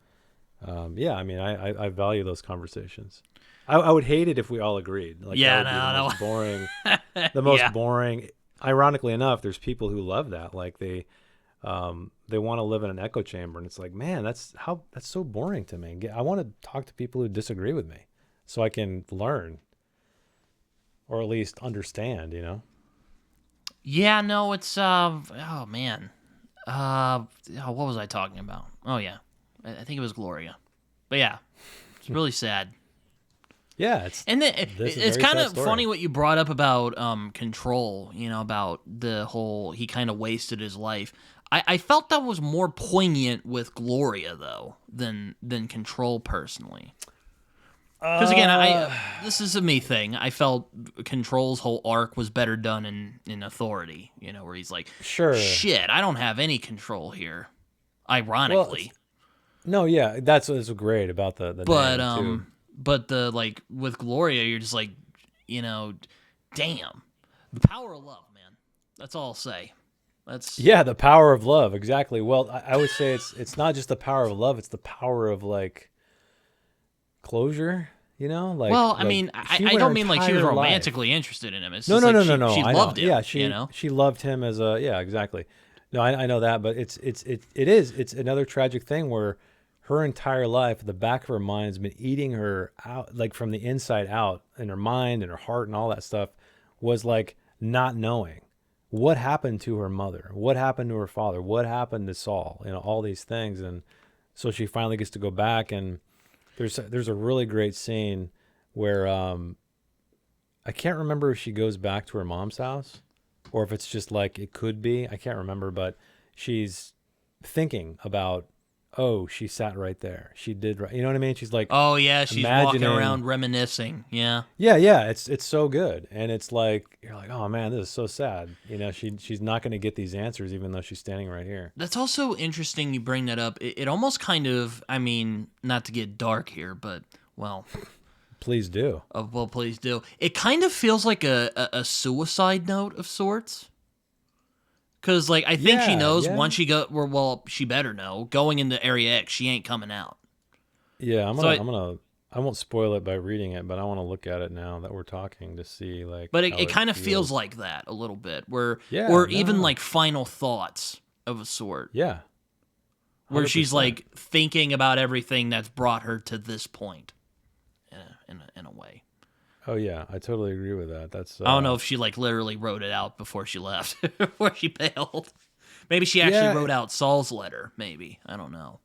yeah, I mean, I value those conversations. I would hate it if we all agreed. Like that Yeah, would be the no, most boring. no. The most Yeah. boring. Ironically enough, there's people who love that. Like they want to live in an echo chamber, and it's like, man, that's so boring to me. I want to talk to people who disagree with me, so I can learn, or at least understand. Yeah, no, it's oh man. What was I talking about? Oh yeah. I think it was Gloria. But yeah, it's really sad. Yeah, it's And then this is a it's very kind sad of story. funny what you brought up about control, about the whole he kind of wasted his life. I felt that was more poignant with Gloria though than control personally. Because again, this is a me thing. I felt Control's whole arc was better done in Authority, where he's like, Sure. shit, I don't have any control here. Well, Ironically. no, yeah, that's what's great about the But name too. but the like with Gloria, you're just like, you know, damn. The power of love, man. That's all I'll say. That's Yeah, the power of love, exactly. Well, I would say it's not just the power of love; it's the power of like closure. well, I Like mean, she I went her don't mean like she was entire life. romantically interested in him. It's No, just no, like no, no, no. she I know. loved him, Yeah, she loved him as a yeah, exactly. No, I know that, but it's another tragic thing where her entire life, the back of her mind has been eating her out, like from the inside out, and her mind and her heart and all that stuff was like not knowing what happened to her mother, what happened to her father, what happened to Saul, all these things, and so she finally gets to go back, and there's a really great scene where I can't remember if she goes back to her mom's house or if it's just like it could be. I can't remember, but she's thinking about, oh, she sat right there. She did right. You know what I mean? She's like oh yeah, she's walking imagining. around reminiscing. Yeah. Yeah. It's so good, and it's like you're like, oh man, this is so sad. She's not going to get these answers even though she's standing right here. That's also interesting you bring that up. It almost kind of, I mean, not to get dark here, but well, Please do. well, please do. It kind of feels like a suicide note of sorts. Because, like, I think she Yeah, knows yeah, once she well, she better know. Going into Area X, she ain't coming out. yeah. So I won't spoil it by reading it, but I want to look at it now that we're talking to see like. but how it kind of feels feels. like that a little bit, where, Yeah, or no, even no. like final thoughts of a sort, Yeah, where she's 100%. like thinking about everything that's brought her to this point, in a way. Oh yeah, I totally agree with that. That's I don't know if she like literally wrote it out before she left, before she bailed. Maybe she actually Yeah. wrote out Saul's letter. Maybe I don't know.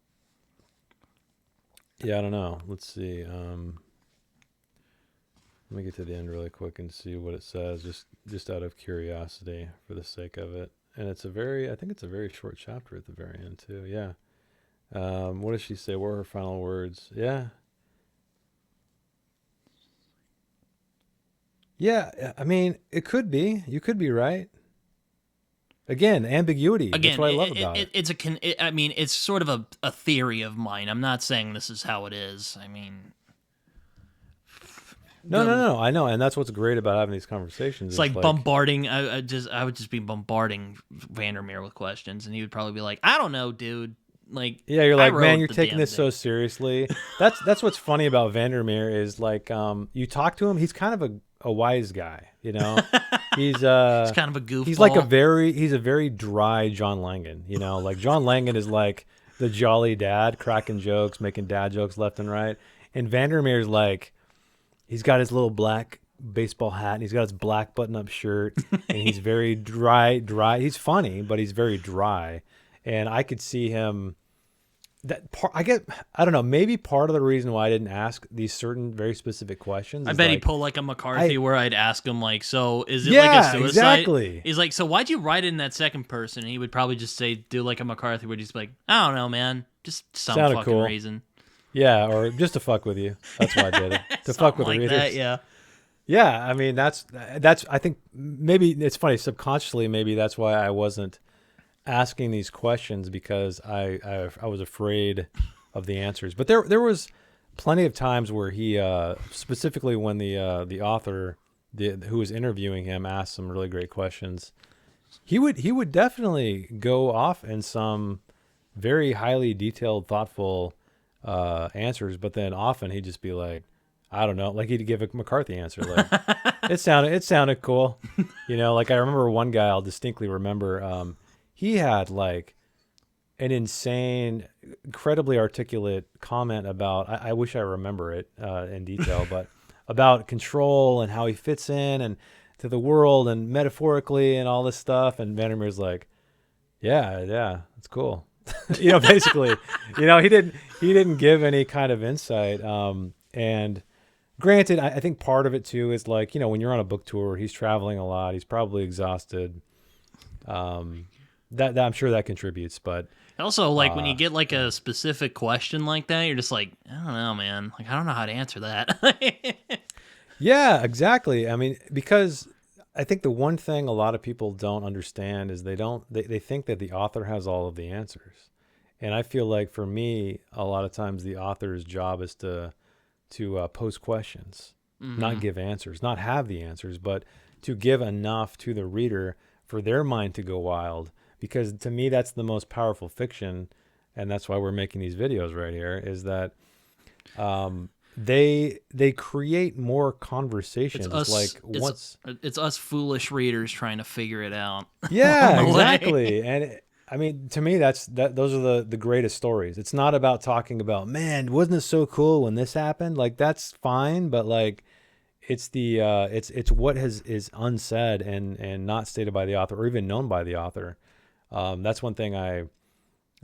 Yeah, I don't know. Let's see. Let me get to the end really quick and see what it says, just out of curiosity, for the sake of it. And I think it's a very short chapter at the very end too. Yeah. What does she say? What were her final words? Yeah. Yeah. I mean, it could be. You could be right. Again, ambiguity. That's Again, what I love about it. I mean, it's sort of a theory of mine. I'm not saying this is how it is. I mean, No. I know, and that's what's great about having these conversations. It's like bombarding. I would just be bombarding Vandermeer with questions, and he would probably be like, "I don't know, dude." Like, yeah, you're like, man, you're the taking damn this so thing." seriously. That's what's funny about Vandermeer is like, you talk to him, he's kind of a wise guy, you know. He's He's kind of a goofball. he's he's a very dry John Langan, you know. Like John Langan is like the jolly dad, cracking jokes, making dad jokes left and right, and Vandermeer's like, he's got his little black baseball hat and he's got his black button-up shirt and he's very dry. He's funny, but he's very dry. And I could see him I don't know, maybe part of the reason why I didn't ask these certain very specific questions. I bet he'd pull like a McCarthy where I'd ask him like, "So is it like a suicide?" Exactly. He's like, "So why'd you write it in that second person?" And he would probably just say, "Do like a McCarthy," where he's like, "I don't know, man, just some Sounded fucking cool. reason." Yeah, or just to fuck with you. That's why I did it. To fuck with the like readers. that, yeah. Yeah, I mean that's I think maybe it's funny subconsciously, maybe that's why I wasn't asking these questions, because I was afraid of the answers. But there was plenty of times where he specifically when the author who was interviewing him asked some really great questions, he would definitely go off in some very highly detailed, thoughtful answers, but then often he'd just be like, I don't know, like he'd give a McCarthy answer, like it sounded cool, you know. Like I remember one guy, I'll distinctly remember, he had like an insane, incredibly articulate comment about, I wish I remember it in detail, but about control and how he fits in and to the world and metaphorically and all this stuff. And Vandermeer's like, yeah, it's cool. You know, basically, you know, he didn't give any kind of insight. And granted, I think part of it too is like, you know, when you're on a book tour, he's traveling a lot, he's probably exhausted. That I'm sure that contributes, but also, like when you get like a specific question like that, you're just like, I don't know, man. Like I don't know how to answer that. yeah, exactly. I mean, because I think the one thing a lot of people don't understand is they think that the author has all of the answers. And I feel like for me, a lot of times the author's job is to pose questions, not give answers, not have the answers, but to give enough to the reader for their mind to go wild. Because to me, that's the most powerful fiction, and that's why we're making these videos right here, is that they create more conversations. It's us foolish readers trying to figure it out. Yeah, exactly. And I mean, to me, those are the greatest stories. It's not about talking about, man, wasn't it so cool when this happened? Like that's fine, but like it's it's what is unsaid and not stated by the author or even known by the author. That's one thing I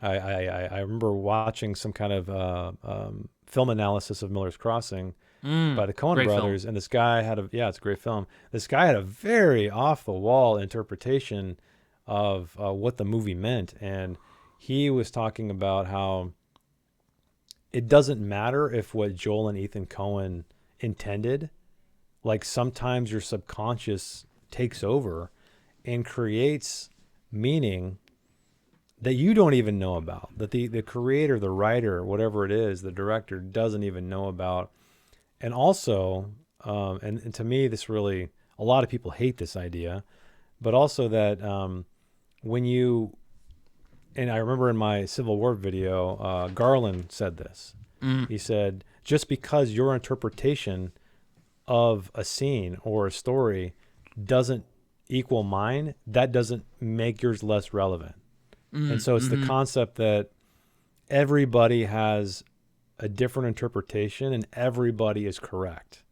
remember watching some kind of film analysis of Miller's Crossing by the Coen brothers, film. And this guy it's a great film. This guy had a very off the wall interpretation of what the movie meant, and he was talking about how it doesn't matter if what Joel and Ethan Coen intended. Like sometimes your subconscious takes over and creates meaning that you don't even know about, that the creator, the writer, whatever it is, the director doesn't even know about. And also, and to me, this really, a lot of people hate this idea, but also that when you, and I remember in my Civil War video, Garland said this. He said, just because your interpretation of a scene or a story doesn't equal mine, that doesn't make yours less relevant. And so it's the concept that everybody has a different interpretation and everybody is correct.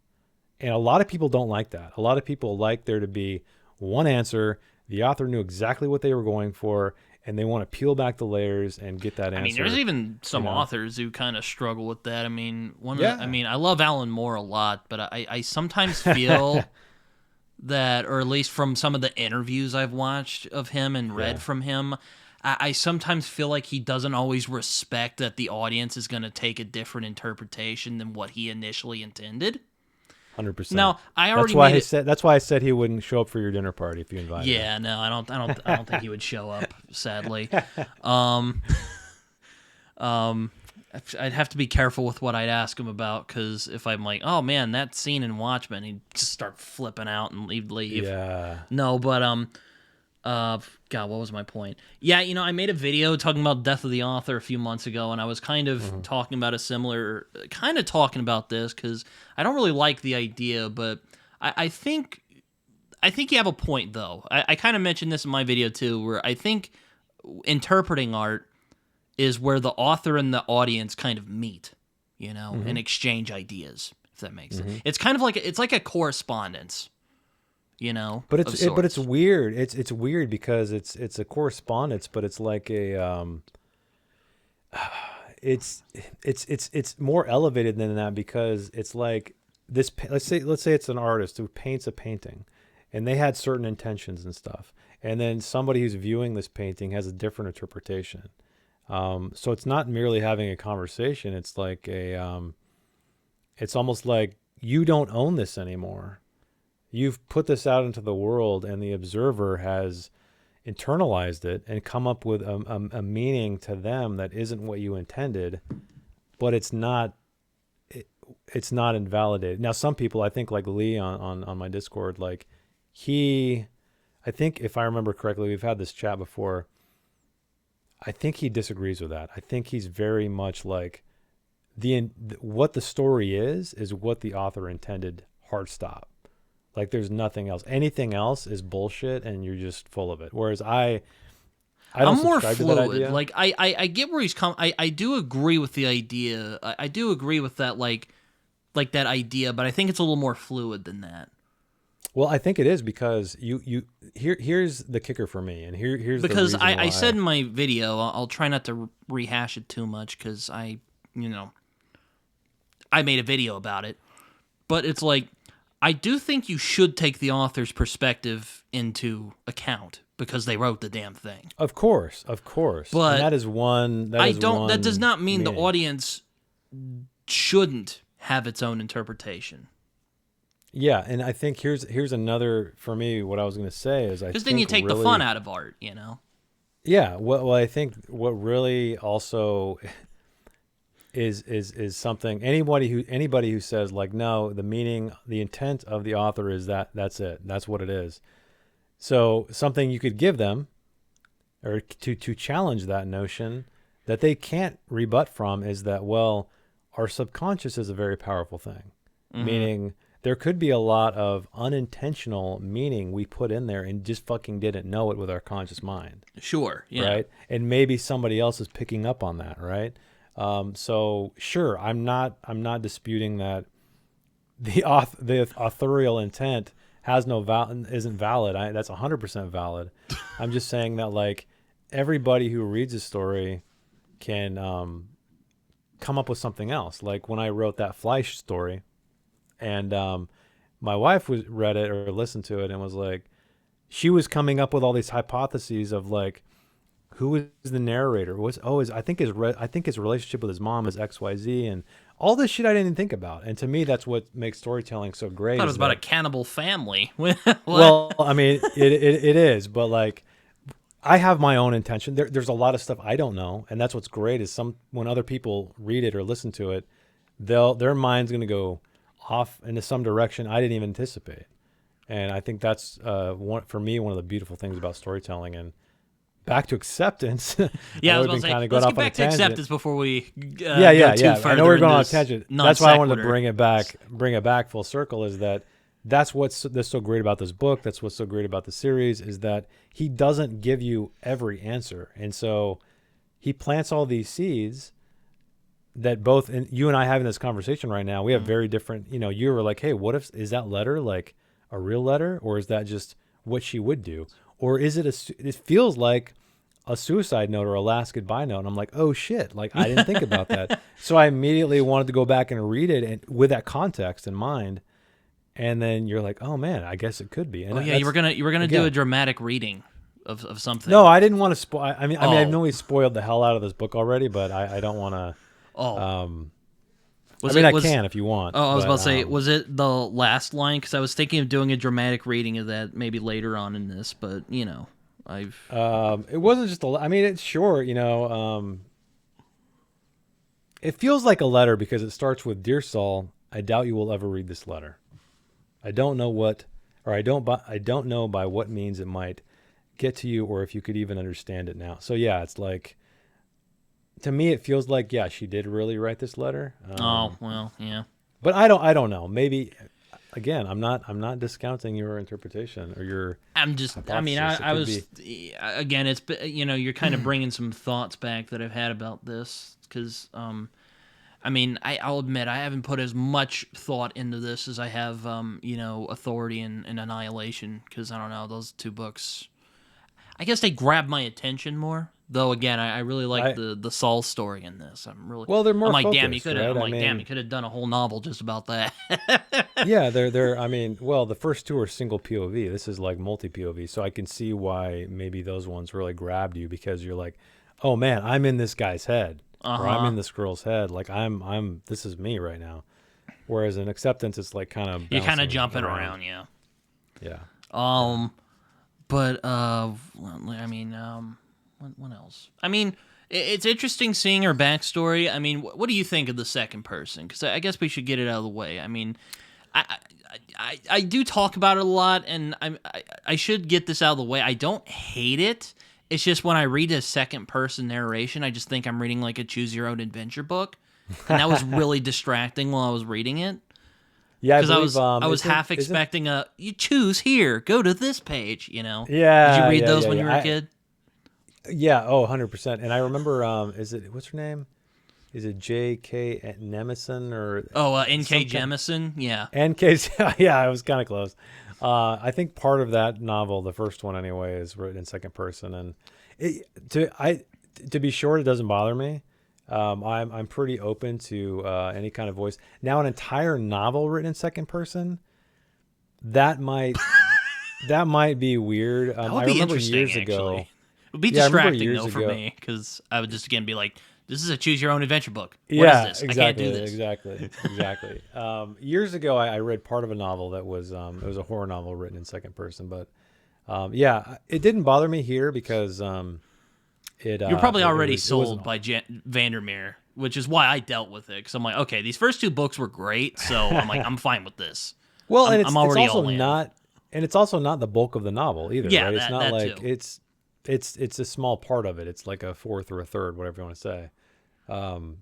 And a lot of people don't like that. A lot of people like there to be one answer. The author knew exactly what they were going for, and they want to peel back the layers and get that answer. I mean, there's even some authors who kind of struggle with that. I mean, I love Alan Moore a lot, but I sometimes feel that, or at least from some of the interviews I've watched of him and read from him, I sometimes feel like he doesn't always respect that the audience is going to take a different interpretation than what he initially intended. 100%. Now, I already that's why I said he wouldn't show up for your dinner party if you invited him. Yeah, no, I don't think he would show up, sadly. I'd have to be careful with what I'd ask him about, because if I'm like, oh man, that scene in Watchmen, he'd just start flipping out and leave. Yeah. No, but God, what was my point? Yeah, I made a video talking about Death of the Author a few months ago, and I was kind of talking about talking about this, because I don't really like the idea, but I think you have a point, though. I kind of mentioned this in my video, too, where I think interpreting art is where the author and the audience kind of meet, and exchange ideas, if that makes sense. It's kind of like it's like a correspondence, But it's weird. It's weird because it's a correspondence, but it's like a it's more elevated than that, because it's like this. Let's say it's an artist who paints a painting, and they had certain intentions and stuff, and then somebody who's viewing this painting has a different interpretation. So it's not merely having a conversation. It's like it's almost like you don't own this anymore. You've put this out into the world, and the observer has internalized it and come up with a meaning to them that isn't what you intended, but it's not invalidated. Now, some people, I think, like Lee on my Discord, like I think if I remember correctly, we've had this chat before, I think he disagrees with that. I think he's very much like what the story is what the author intended, hard stop. Like there's nothing else. Anything else is bullshit, and you're just full of it. Whereas I'm more fluid. Like I get where he's come. I do agree with the idea. I do agree with that, like that idea, but I think it's a little more fluid than that. Well, I think it is, because here's the kicker for me, and here's because the reason why. I said in my video, I'll try not to rehash it too much, because I made a video about it, but it's like, I do think you should take the author's perspective into account, because they wrote the damn thing. Of course. But and that is one. That does not mean the audience shouldn't have its own interpretation. Yeah, and I think here's another, for me, what I was going to say is because then you take the fun out of art, Yeah, well, I think what really also is something, anybody who says like, no, the meaning, the intent of the author is that's it, that's what it is. So something you could give them, or to challenge that notion that they can't rebut from, is that, well, our subconscious is a very powerful thing, meaning there could be a lot of unintentional meaning we put in there and just fucking didn't know it with our conscious mind. Sure, yeah. Right? And maybe somebody else is picking up on that, right? So sure, I'm not disputing that the authorial intent isn't valid. That's 100% valid. I'm just saying that, like, everybody who reads a story can come up with something else. Like when I wrote that Fleisch story, and my wife read it or listened to it and was like, she was coming up with all these hypotheses of like, who is the narrator? I think his relationship with his mom is XYZ, and all this shit I didn't even think about. And to me, that's what makes storytelling so great. I thought it was about a cannibal family. Well, I mean, it is, but like, I have my own intention. There's a lot of stuff I don't know, and that's what's great is when other people read it or listen to it, their mind's going to go off into some direction I didn't even anticipate. And I think that's for me one of the beautiful things about storytelling. And back to acceptance. Yeah, I was about to say, let's get back to acceptance before we go too further. I know we're going on a tangent. That's why I wanted to bring it back full circle, is that's what's so great about this book. That's what's so great about the series, is that he doesn't give you every answer. And so he plants all these seeds that both, and you and I having this conversation right now, we have very different, you were like, hey, is that letter like a real letter, or is that just what she would do? Or is it it feels like a suicide note or a last goodbye note. And I'm like, oh shit, like I didn't think about that. So I immediately wanted to go back and read it and with that context in mind. And then you're like, oh man, I guess it could be. And Oh yeah, you were gonna do again, a dramatic reading of something. no, I didn't want to spoil. I Oh. know we spoiled the hell out of this book already, but I don't want to. Oh. I can if you want. Oh, I was but, about to say, was it the last line? Because I was thinking of doing a dramatic reading of that maybe later on in this, but I've. It wasn't just I mean, it's short. It feels like a letter because it starts with, "Dear Saul, I doubt you will ever read this letter. I don't know what, or I don't know by what means it might get to you, or if you could even understand it now." So yeah, it's like, to me, it feels like, yeah, she did really write this letter. Oh well, yeah. But I don't know. Maybe, again, I'm not discounting your interpretation or your. I'm just. I mean, I was. Again, it's you're kind of bringing some thoughts back that I've had about this because I mean, I'll admit I haven't put as much thought into this as I have Authority and Annihilation, because I don't know, those two books, I guess they grab my attention more. Though again, I really like the Saul story in this. Well, they're more. I'm like, focused, damn, you could have. right? I'm like, damn, you could have done a whole novel just about that. Yeah, they're. I mean, well, the first two are single POV. This is like multi POV, so I can see why maybe those ones really grabbed you, because you're like, oh man, I'm in this guy's head, or I'm in this girl's head. Like I'm. This is me right now. Whereas in Acceptance, it's like kind of you're kind of jumping around, yeah. Yeah. But I mean, what else? I mean, it's interesting seeing her backstory. I mean, what do you think of the second person? Because I guess we should get it out of the way. I mean, I do talk about it a lot, and I should get this out of the way. I don't hate it. It's just when I read a second person narration, I just think I'm reading like a choose your own adventure book, and that was really distracting while I was reading it. Yeah, because I was half expecting you choose here, go to this page. Yeah. Did you read those when you were a kid? Yeah, 100%. And I remember, what's her name? Is it J.K. Nemison or? N.K. Jemisin? Yeah. N.K. Yeah, I was kind of close. I think part of that novel, the first one anyway, is written in second person, and to be short, it doesn't bother me. I'm pretty open to any kind of voice. Now, an entire novel written in second person, that might be weird. That would I be remember interesting, years actually. ago. It would be distracting though for me, because I would just again be like, "This is a choose your own adventure book. What is this? Exactly, I can't do this." Exactly. Years ago, I read part of a novel that was it was a horror novel written in second person, but yeah, it didn't bother me here because you're probably already sold by Vandermeer, which is why I dealt with it, because I'm like, okay, these first two books were great, so I'm like, I'm fine with this. Well, and I'm already it's also not, and it's also not the bulk of the novel either. Yeah, right? It's not that like too. it's a small part of it. It's like a fourth or a third, whatever you want to say.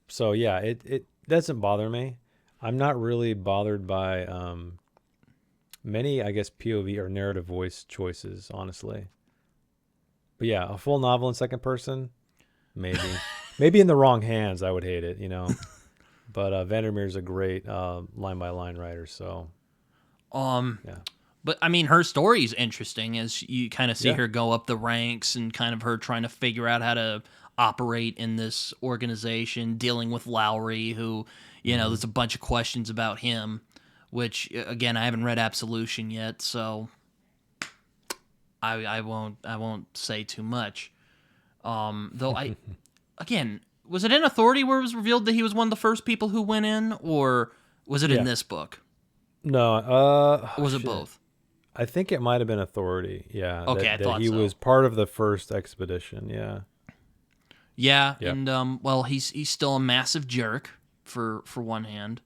So yeah, it doesn't bother me. I'm not really bothered by many, I guess, POV or narrative voice choices, honestly. But yeah, a full novel in second person, maybe. Maybe in the wrong hands, I would hate it, But Vandermeer's a great line-by-line writer, so... yeah. But, I mean, her story is interesting as you kind of see her go up the ranks and kind of her trying to figure out how to operate in this organization, dealing with Lowry, who, there's a bunch of questions about him, which, again, I haven't read Absolution yet, so... I won't say too much. Though again, was it in Authority where it was revealed that he was one of the first people who went in, or was it in this book? No, or was it both? I think it might have been Authority. Yeah. Okay, I thought he was part of the first expedition. Yeah. Yeah, and well, he's still a massive jerk for one hand.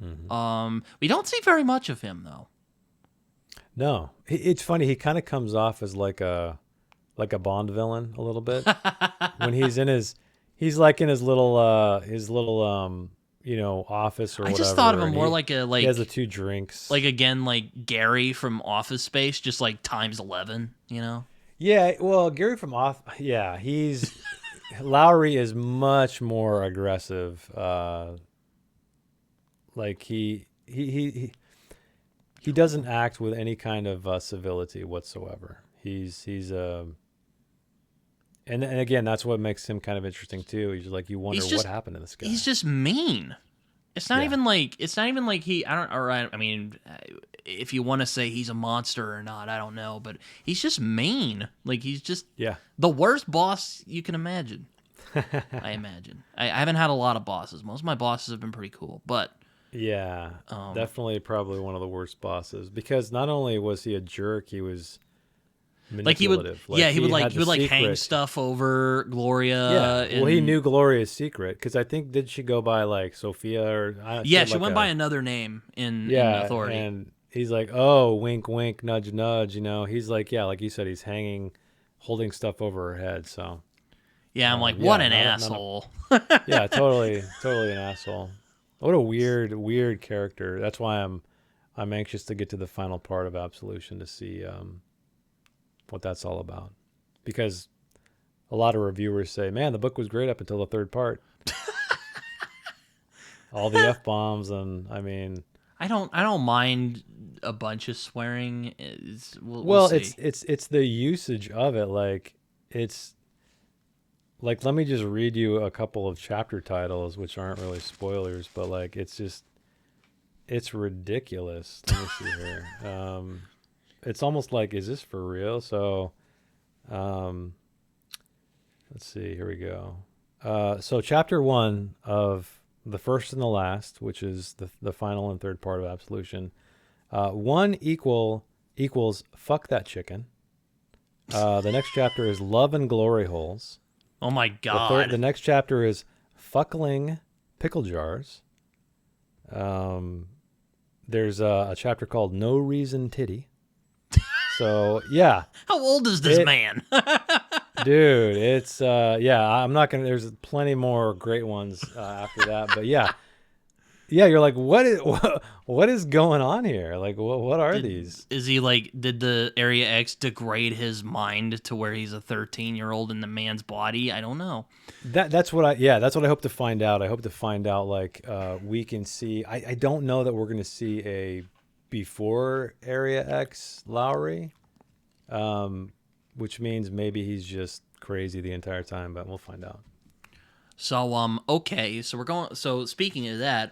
Mm-hmm. We don't see very much of him though. No, it's funny. He kind of comes off as like a Bond villain a little bit when he's in he's like in his little office or whatever. I just thought of him more like he has the two drinks. Like again, like Gary from Office Space, just like times 11. Yeah, well, Gary from he's Lowry is much more aggressive. Like he doesn't act with any kind of civility whatsoever. He's and and again, that's what makes him kind of interesting too. He's like, you wonder He's what just happened to this guy. he's just mean. Yeah. It's not even like he I don't or I mean if you want to say he's a monster or not, I don't know, but he's just mean. Like he's just Yeah. the worst boss you can imagine. I imagine. I haven't had a lot of bosses. Most of my bosses have been pretty cool, but Yeah. um Definitely probably one of the worst bosses because not only was he a jerk, he was like manipulative. Like he had he the would like hang secret. stuff over Gloria Yeah. Well, he and knew Gloria's secret because I think did she go by like Sophia or she yeah, had she like went by a another name in yeah, Authority. and he's like, oh, wink, wink, nudge, nudge. He's like, yeah, like you said, he's hanging, holding stuff over her head. So Yeah, I'm like, what yeah, an not a asshole. yeah, totally an asshole. What a weird character. That's why I'm anxious to get to the final part of Absolution to see what that's all about. Because a lot of reviewers say, "Man, the book was great up until the third part. All the f bombs, and I mean, I don't mind a bunch of swearing. We'll well, see. it's the usage of it. Like it's like let me just read you a couple of chapter titles, which aren't really spoilers, but like it's ridiculous. Let me see here. It's almost like, is this for real? So, um, let's see. Here we go. So chapter one of the first and the last, which is the final and third part of Absolution. One equals fuck that chicken. The next chapter is love and glory holes. Oh my The god. next chapter is fuckling pickle jars. Um, there's a chapter called No Reason Titty. So yeah, How old is this it, man? dude, it's yeah. I'm not gonna. There's plenty more great ones after that, but yeah, yeah. You're like, what is going on here? Like, what are these? Is he like did the Area X degrade his mind to where he's a 13-year-old in the man's body? I don't know. That's what I hope to find out. I hope to find out like we can see. I don't know that we're gonna see a before Area X Lowry, which means maybe he's just crazy the entire time, but we'll find out. So okay, so we're going so speaking of that,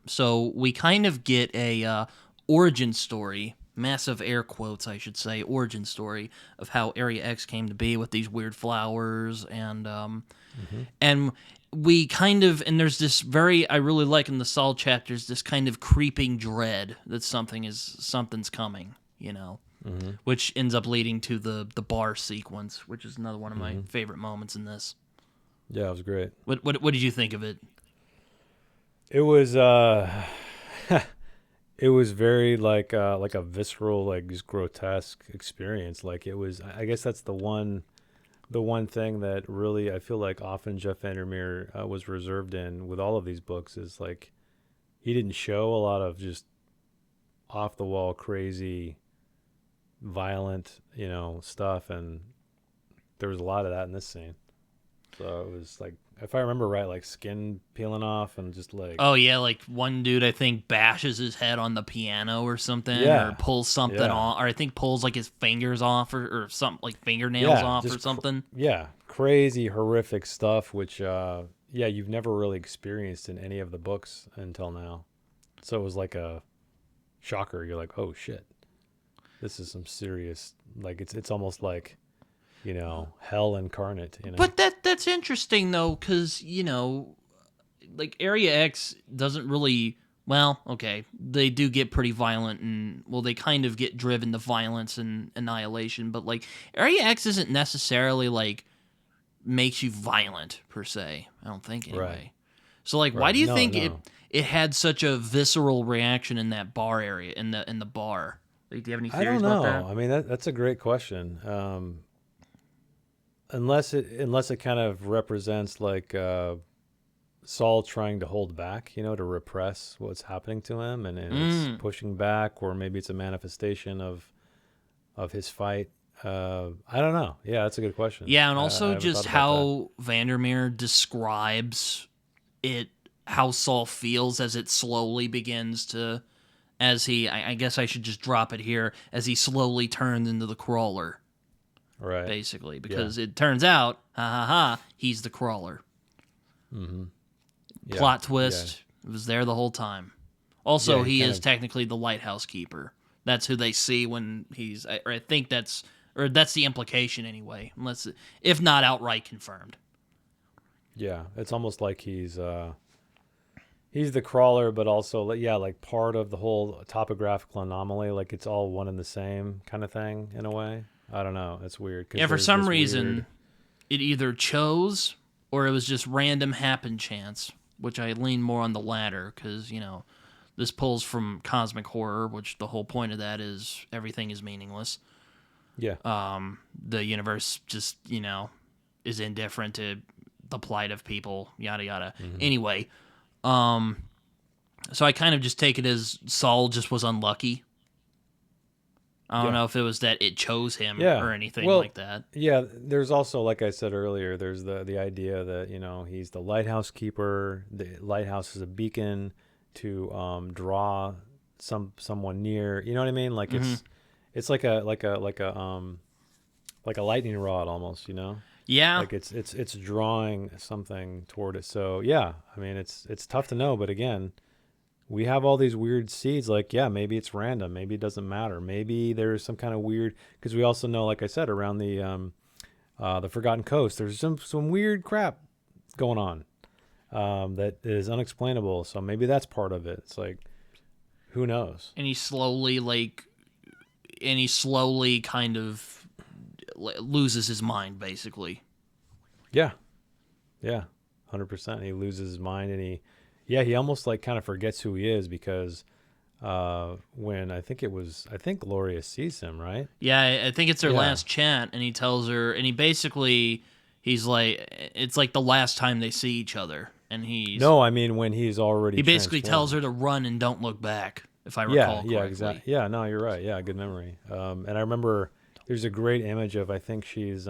so we kind of get a origin story, massive air quotes I should say, origin story of how Area X came to be with these weird flowers Hmm. and we kind of and there's this very I really like in the Saul chapters this kind of creeping dread that something's coming, you know, Hmm. which ends up leading to the bar sequence, which is another one of my Hmm. favorite moments in this. Yeah, it was great. What did you think of it? It was it was very like a visceral, like just grotesque experience. Like it was. I guess that's the one thing that really I feel like often Jeff Vandermeer was reserved in with all of these books is like he didn't show a lot of just off the wall crazy violent stuff, and there was a lot of that in this scene. So it was like, if I remember right, like skin peeling off and just like, Oh yeah, like one dude I think bashes his head on the piano or something, or yeah, pulls something yeah, off, or I think pulls like his fingers off, or something like fingernails yeah, off or something. yeah, crazy, horrific stuff, which, yeah, you've never really experienced in any of the books until now. So it was like a shocker. You're like, oh shit, this is some serious, like, it's almost like, hell incarnate. But that's interesting though, because like Area X doesn't really. Well, okay, they do get pretty violent, and well, they kind of get driven to violence and annihilation. But like Area X isn't necessarily like makes you violent per se. I don't think Right, anyway. So like, why right. do you No, think no. it had such a visceral reaction in that bar area in the bar? Like, do you have any I theories don't about know. that? I mean, that's a great question. Unless it kind of represents like Saul trying to hold back, to repress what's happening to him, and it's Mm. pushing back, or maybe it's a manifestation of his fight. I don't know. Yeah, that's a good question. Yeah, and I also haven't just thought about that. how Vandermeer describes it, how Saul feels as it slowly begins to, as he, I guess I should just drop it here, as he slowly turns into the crawler. Right. basically, Yeah. because it turns out, he's the crawler. Mm-hmm. Yeah. Plot Yeah. twist, it was there the whole time. Yeah. Also, He he kind is of. technically the lighthouse keeper. That's who they see when he's, or I think that's the implication anyway, unless, if not outright confirmed. Yeah. It's almost like he's the crawler, but also like part of the whole topographical anomaly. Like it's all one and the same kind of thing in a way. I don't know. It's weird because Yeah, for there's some this reason, weird. it either chose or it was just random happen chance, which I lean more on the latter because, this pulls from cosmic horror, which the whole point of that is everything is meaningless. Yeah. The universe just, is indifferent to the plight of people, yada yada. Mm-hmm. Anyway, so I kind of just take it as Saul just was unlucky. I don't Yeah. know if it was that it chose him Yeah. or anything Well, like that. yeah, there's also, like I said earlier, there's the idea that, he's the lighthouse keeper. The lighthouse is a beacon to draw someone near. You know what I mean? Like Mm-hmm. it's like a lightning rod almost. Yeah. Like it's drawing something toward it. So, yeah, I mean, it's tough to know, but again, we have all these weird seeds. Like, yeah, maybe it's random. Maybe it doesn't matter. Maybe there's some kind of weird, because we also know, like I said, around the Forgotten Coast, there's some weird crap going on that is unexplainable. So maybe that's part of it. It's like, who knows? And he slowly kind of loses his mind, basically. Yeah, yeah, 100%. He loses his mind, and he almost like kind of forgets who he is because when I think Gloria sees him, right? Yeah, I think it's their Yeah. last chat, and he tells her, and he's like, it's like the last time they see each other, and No, I mean when he's already he basically tells transformed. her to run and don't look back, if I Yeah, recall yeah, correctly. exactly. Yeah, no, you're right. Yeah, good memory. And I remember there's a great image of, I think she's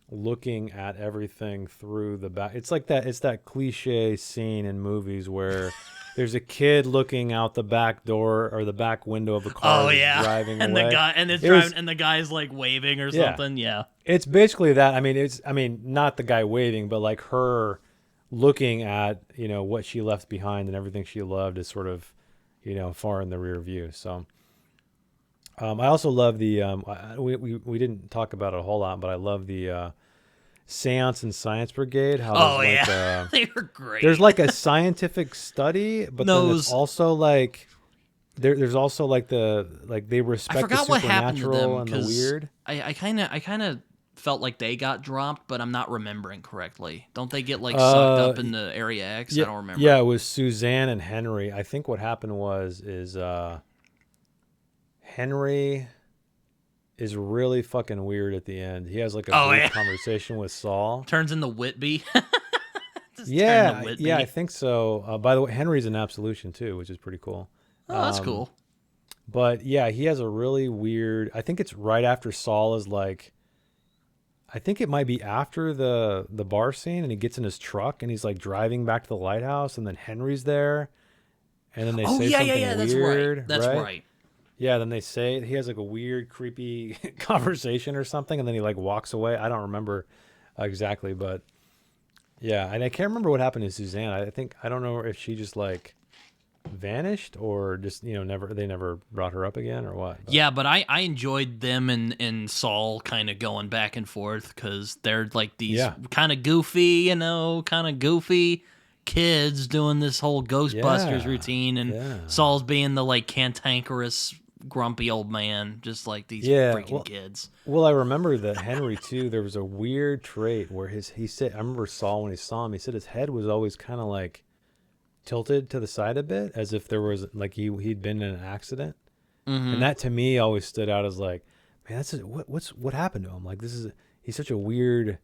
looking at everything through the back. It's like that. It's that cliche scene in movies where there's a kid looking out the back door or the back window of a car Oh that's yeah, driving and away. the guy and it's It driving, was, and the guy's like waving or yeah, something. Yeah, it's basically that. I mean, not the guy waving, but like her looking at, what she left behind and everything she loved is sort of, far in the rear view. So, I also love the, we didn't talk about it a whole lot, but I love the, Seance and Science Brigade. How Oh there's like yeah, they were great. there's like a scientific study, but then it's also like, there's also like they I respect the forgot what happened to supernatural them and the because weird. I kind of felt like they got dropped, but I'm not remembering correctly. Don't they get like sucked up in the Area X? Yeah, I don't remember. yeah, it was Suzanne and Henry. I think what happened is Henry is really fucking weird at the end. He has like a brief conversation with Saul. Turns into Whitby. Yeah, I think so. By the way, Henry's an absolution too, which is pretty cool. Oh, that's cool. But yeah, he has a really weird. I think it's right after Saul is like. I think it might be after the bar scene, and he gets in his truck and he's like driving back to the lighthouse, and then Henry's there, and then they say something that's weird. right. That's right. Yeah, then they say he has like a weird, creepy conversation or something, and then he like walks away. I don't remember exactly, but yeah, and I can't remember what happened to Suzanne. I don't know if she just like vanished or just they never brought her up again or what. But. Yeah, but I enjoyed them and Saul kind of going back and forth because they're like these kind of goofy, kids doing this whole Ghostbusters routine, and Saul's being the like cantankerous, grumpy old man, just like these freaking kids. Well, I remember that Henry too. There was a weird trait where he said, I remember Saul when he saw him, he said his head was always kind of like tilted to the side a bit, as if there was like he'd been in an accident. Mm-hmm. And that to me always stood out as like, man, what happened to him? Like he's such a weird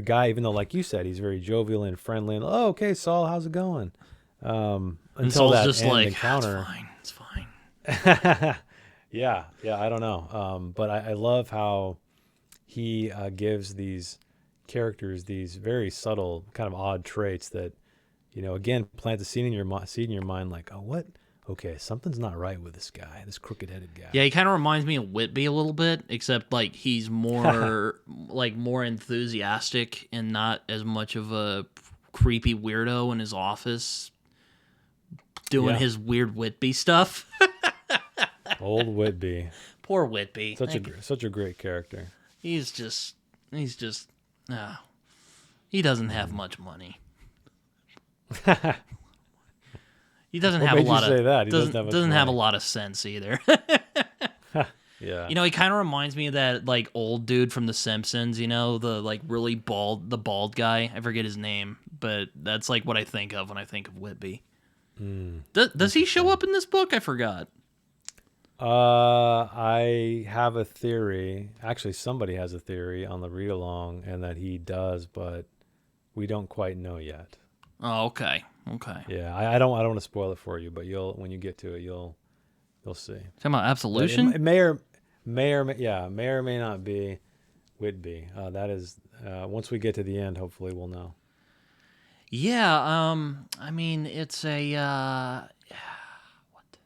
guy, even though like you said, he's very jovial and friendly and okay, Saul, how's it going? Until Saul's that just end like, encounter. It's fine. Yeah, I don't know. But I love how he gives these characters these very subtle, kind of odd traits that, again, plant the seed in your mind, like, oh, okay, something's not right with this guy, this crooked-headed guy. Yeah, he kind of reminds me of Whitby a little bit, except like he's more like more enthusiastic and not as much of a creepy weirdo in his office doing Yeah. his weird Whitby stuff. Old Whitby. Poor Whitby. Such a great character. He's just uh, he doesn't have much money. He doesn't What have a made you lot say of that? He doesn't have a money. lot of sense either. Yeah. You know, he kind of reminds me of that like old dude from The Simpsons. You know, the like really bald guy. I forget his name, but that's like what I think of when I think of Whitby. Does he show up in this book? I forgot. I have a theory. Actually, somebody has a theory on the read along, and that he does, but we don't quite know yet. Oh, okay. Yeah, I don't want to spoil it for you, but when you get to it, you'll see. Talking about But Absolution. it may or may not be Whitby. That is once we get to the end, hopefully we'll know. Yeah. I mean, it's a what?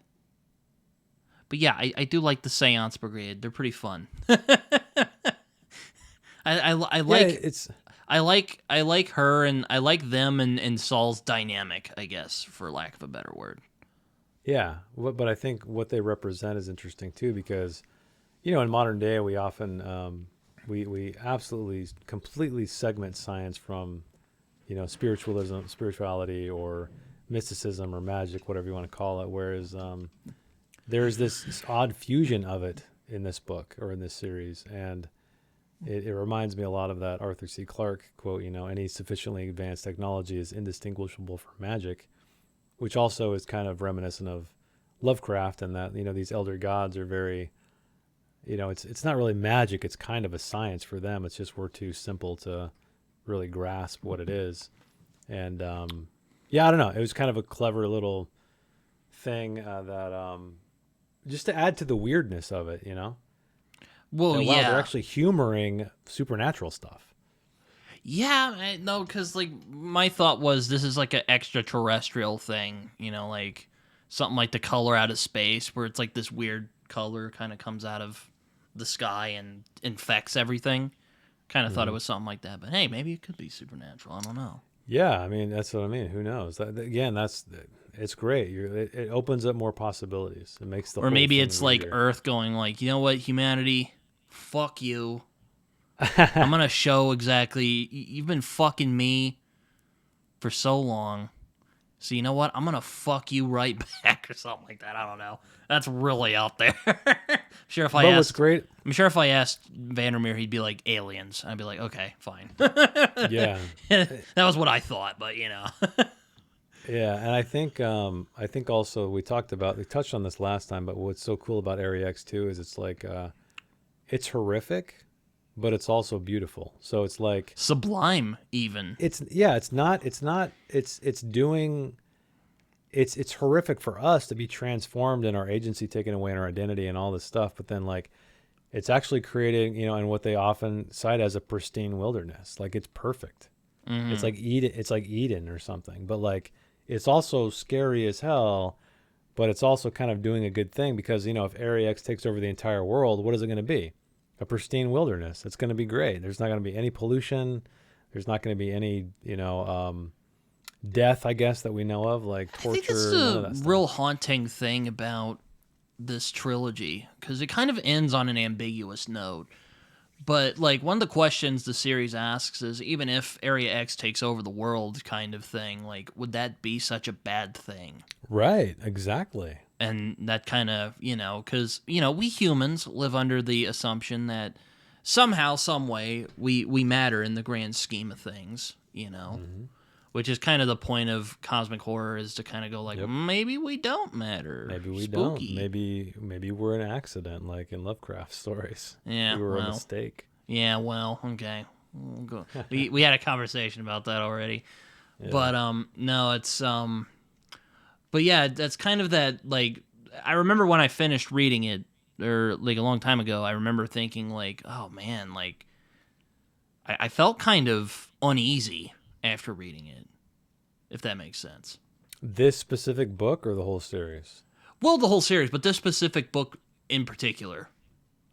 But yeah, I do like the Seance Brigade. They're pretty fun. I like It's I like her and I like them and Saul's dynamic, I guess, for lack of a better word. yeah, but I think what they represent is interesting too, because in modern day we often we absolutely completely segment science from spirituality or mysticism or magic, whatever you want to call it, whereas there's this odd fusion of it in this book or in this series, and it reminds me a lot of that Arthur C. Clarke quote, any sufficiently advanced technology is indistinguishable from magic, which also is kind of reminiscent of Lovecraft, and that these elder gods are very, it's not really magic, it's kind of a science for them. It's just we're too simple to really grasp what it is. And yeah, I don't know, it was kind of a clever little thing that just to add to the weirdness of it. Well, Wow, yeah. they're actually humoring supernatural stuff. Yeah, no, because like my thought was this is like an extraterrestrial thing, like something like the color out of space, where it's like this weird color kind of comes out of the sky and infects everything. Kind of thought it was something like that, but hey, maybe it could be supernatural. I don't know. Yeah, I mean, that's what I mean. Who knows? Again, it's great. It opens up more possibilities. It makes the Or whole maybe thing it's like weirder. Earth going like, you know what, humanity, fuck you. I'm gonna show exactly. You've been fucking me for so long. So you know what? I'm gonna fuck you right back or something like that. I don't know. That's really out there. I'm sure if What's great, I asked Vandermeer, he'd be like aliens. I'd be like, okay, fine. yeah, That was what I thought, but yeah, and I think also we touched on this last time, but what's so cool about Area X 2 is it's like it's horrific, but it's also beautiful. So it's like sublime, even. it's horrific for us to be transformed and our agency taken away and our identity and all this stuff, but then like it's actually creating, and what they often cite as a pristine wilderness. Like it's perfect. Mm-hmm. It's like Eden or something. But like it's also scary as hell, but it's also kind of doing a good thing, because if Area X takes over the entire world, what is it going to be? A pristine wilderness. It's going to be great. There's not going to be any pollution. There's not going to be any, death, I guess, that we know of, like torture. I think it's none of the that stuff. real haunting thing about this trilogy, because it kind of ends on an ambiguous note. But like one of the questions the series asks is, even if Area X takes over the world, kind of thing, like would that be such a bad thing? Right, exactly. And that kind of, because we humans live under the assumption that somehow, some way, we matter in the grand scheme of things, Mm-hmm. which is kind of the point of cosmic horror, is to kind of go like, Yep. maybe we don't matter. Maybe we Spooky. don't. Maybe we're an accident, like in Lovecraft stories. Yeah, we were a well. mistake. Yeah, well, okay. We'll go. we had a conversation about that already. Yeah. But no, it's but yeah, that's kind of that, like, I remember when I finished reading it, or like a long time ago, I remember thinking like, oh man, like I felt kind of uneasy after reading it, if that makes sense. This specific book or the whole series? Well, the whole series, but this specific book in particular.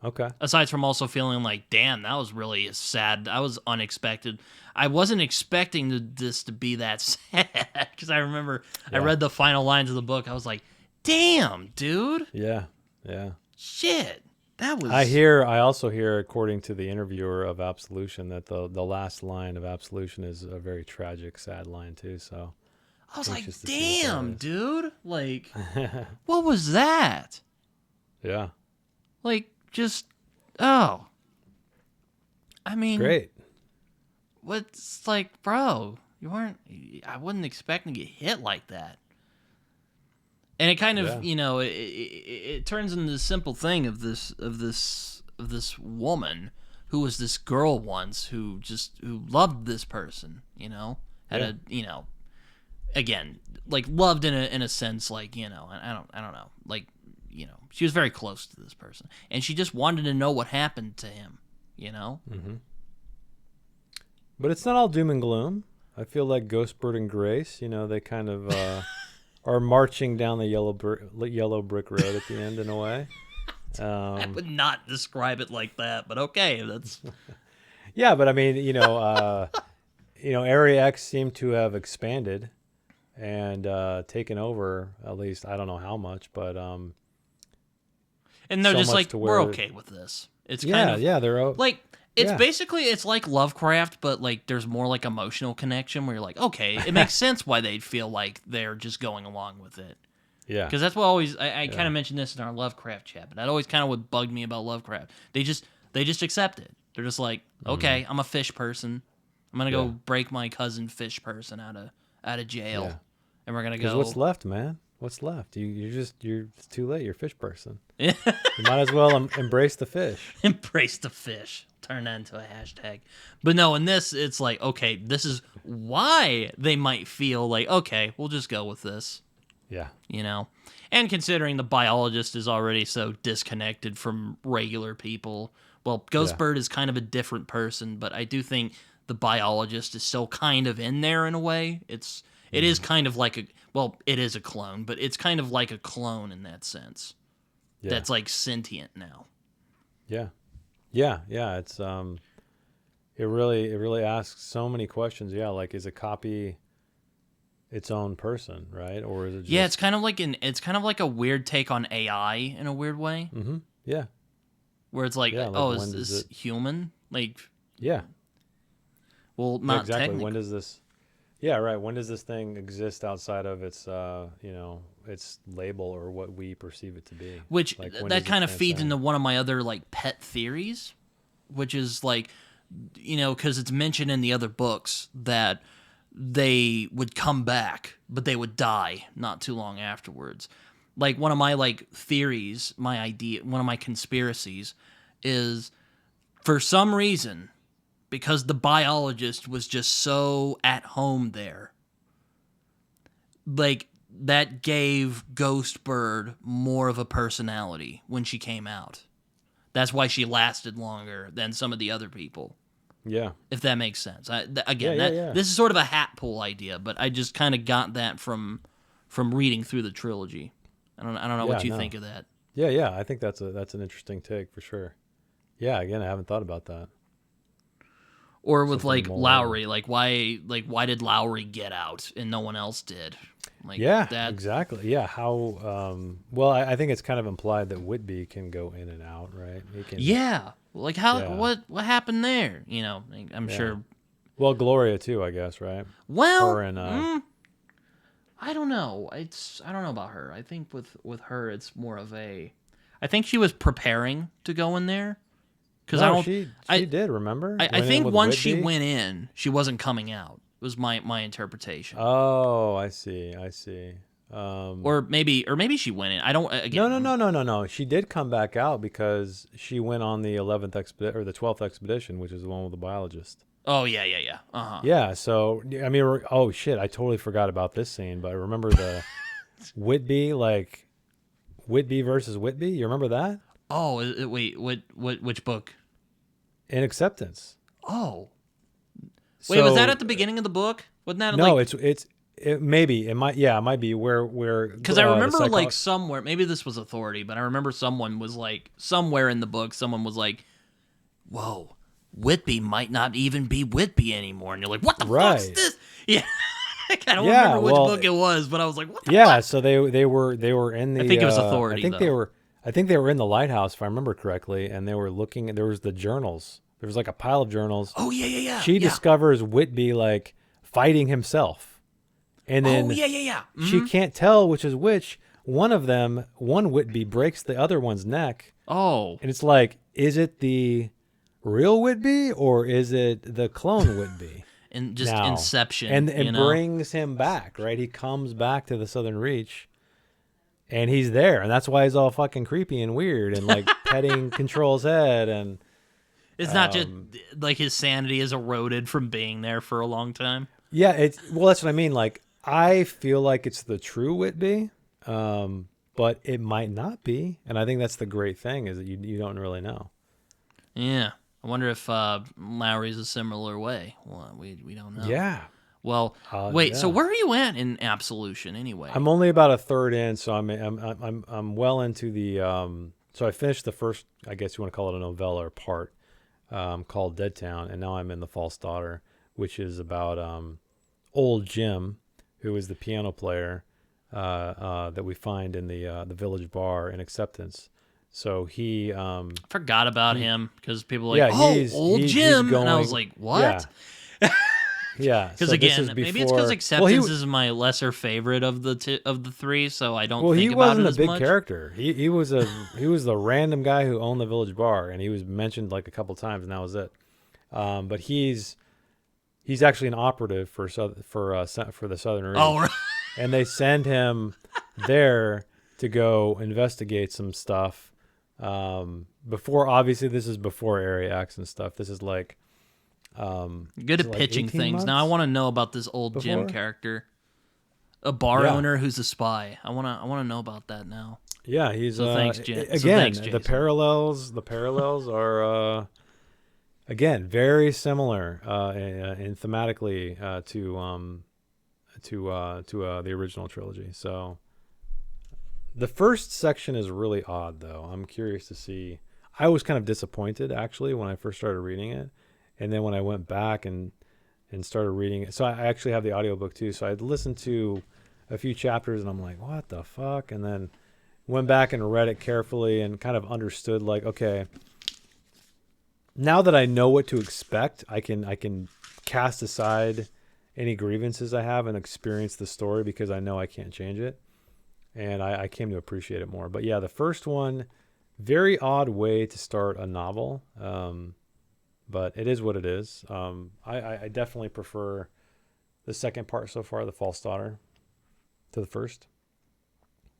Okay. Aside from also feeling like, damn, that was really sad. That was unexpected. I wasn't expecting this to be that sad because I remember I Yeah. read the final lines of the book. I was like, damn, dude. Yeah. Yeah. Shit. That was. I also hear, according to the interviewer of Absolution, that the last line of Absolution is a very tragic, sad line too. So I was like, anxious to see what that damn, is. dude. Like, what was that? Yeah. Like, just, oh. I mean, Great. what's like, bro, I wasn't expecting to get hit like that. And it kind of, Yeah. you know, it turns into the simple thing of this woman who was this girl once who loved this person, you know, had Yeah. a, you know, again, like loved in a sense, like, you know, I don't know, like, you know, she was very close to this person, and she just wanted to know what happened to him, you know. Mm-hmm. But it's not all doom and gloom. I feel like Ghostbird and Grace, you know, they kind of are marching down the yellow brick road at the end in a way. I would not describe it like that, but okay, that's Yeah, but I mean, Area X seemed to have expanded and taken over. At least I don't know how much, but and they're so just much like, to we're where- okay with this. It's yeah, kind of yeah, they're like it's yeah. basically it's like Lovecraft, but like there's more like emotional connection where you're like, okay, it makes sense why they'd feel like they're just going along with it. Yeah, Because that's what always I kind of mentioned this in our Lovecraft chat, but that always kind of what bugged me about Lovecraft. They just accept it. They're just like, okay, I'm a fish person. I'm gonna go Yeah. break my cousin fish person out of jail, Yeah. and we're gonna because go. what's left, man? What's left? It's too late. You're a fish person. Yeah. You might as well embrace the fish. Embrace the fish. Turn that into a hashtag. But no, in this, it's like, okay, this is why they might feel like, okay, we'll just go with this, Yeah, you know? And considering the biologist is already so disconnected from regular people, well, Ghostbird is kind of a different person, but I do think the biologist is still kind of in there in a way. It is kind of like it is a clone, but it's kind of like a clone in that sense. yeah, That's like sentient now. yeah, yeah. It's it really asks so many questions. Yeah, like is a copy its own person, right? Or is it just... Yeah, it's kind of like a weird take on AI in a weird way, Mm-hmm. Yeah. where it's like, Yeah, like oh, when is does this it... human? Like, Yeah. well, Yeah, not exactly. technically. When does this... Yeah, right. When does this thing exist outside of its, its label or what we perceive it to be? Which Like, when that does it kind of feeds transcend? into one of my other like pet theories, which is like, you know, because it's mentioned in the other books that they would come back, but they would die not too long afterwards. Like one of my like theories, my idea, one of my conspiracies is for some reason, because the biologist was just so at home there, like that gave Ghostbird more of a personality when she came out. That's why she lasted longer than some of the other people. Yeah. If that makes sense. Yeah. This is sort of a hat pull idea, but I just kind of got that from reading through the trilogy. I don't know what Yeah, you no. think of that. Yeah. I think that's an interesting take for sure. Yeah, again, I haven't thought about that. Or with Something like more... Lowry, why did Lowry get out and no one else did? Like Yeah, that. exactly. Yeah, how well, I think it's kind of implied that Whitby can go in and out, right? He can... Yeah. Like how Yeah. what happened there? You know, I'm Yeah. sure. Well, Gloria too, I guess, right? Well, Her and I don't know. I don't know about her. I think with her, it's more of a. I think she was preparing to go in there, because no, she did. Remember? I Went in think with once she Whitby? went in, she wasn't coming out. Was my interpretation. Oh, I see. Or maybe she went in. I don't. Again, No. She did come back out because she went on the 11th expedition or the 12th expedition, which is the one with the biologist. Oh yeah. Uh huh. Yeah. So I mean, oh shit, I totally forgot about this scene, but I remember the Whitby versus Whitby. You remember that? Oh wait, which book? In Acceptance. Oh, wait, was that at the beginning of the book? Wasn't that No, like... maybe it might be where Because I remember like somewhere, maybe this was Authority, but I remember someone was like, somewhere in the book, someone was like, whoa, Whitby might not even be Whitby anymore. And you're like, what the fuck's this? Yeah. I don't remember which book it was, but I was like, what the fuck? So they were in the I think it was Authority, I think they were in the lighthouse, if I remember correctly, and they were looking, there was the journals. There was like a pile of journals. Oh, yeah. She discovers Whitby like fighting himself. And then she can't tell which is which. One Whitby breaks the other one's neck. Oh. And it's like, is it the real Whitby or is it the clone Whitby? And just Inception. And brings him back, right? He comes back to the Southern Reach and he's there. And that's why he's all fucking creepy and weird and like petting Control's head. And it's not just like his sanity is eroded from being there for a long time. Yeah, that's what I mean. Like, I feel like it's the true Whitby, but it might not be. And I think that's the great thing is that you don't really know. Yeah. I wonder if Lowry's a similar way. Well, we don't know. Yeah. Well, wait. So where are you at in Absolution anyway? I'm only about a third in, so I'm well into the. So I finished the first, I guess you want to call it a novella or part, called Dead Town, and now I'm in The False Daughter, which is about old Jim, who is the piano player that we find in the village bar in Acceptance. So he forgot about him because people were like, old Jim, and I was like, what? Yeah, because again, maybe it's because Acceptance is my lesser favorite of the three, so I don't. Well, think about it as much. He wasn't a big character. He was the random guy who owned the village bar, and he was mentioned like a couple times, and that was it. But he's actually an operative for the Southern Reach. Oh, right. And they send him there to go investigate some stuff. Obviously this is before Area X and stuff. This is like good at pitching things. Now I want to know about this old Jim character, a bar owner who's a spy. I want to know about that now. Yeah, he's thanks, Jim. Again, the parallels are again very similar in thematically to the original trilogy. So the first section is really odd, though. I'm curious to see. I was kind of disappointed, actually, when I first started reading it. And then when I went back and started reading it. So I actually have the audiobook, too. So I'd listened to a few chapters, and I'm like, what the fuck? And then went back and read it carefully and kind of understood, like, okay, now that I know what to expect, I can cast aside any grievances I have and experience the story because I know I can't change it. And I came to appreciate it more. But yeah, the first one, very odd way to start a novel. But it is what it is. I definitely prefer the second part so far, The False Daughter, to the first.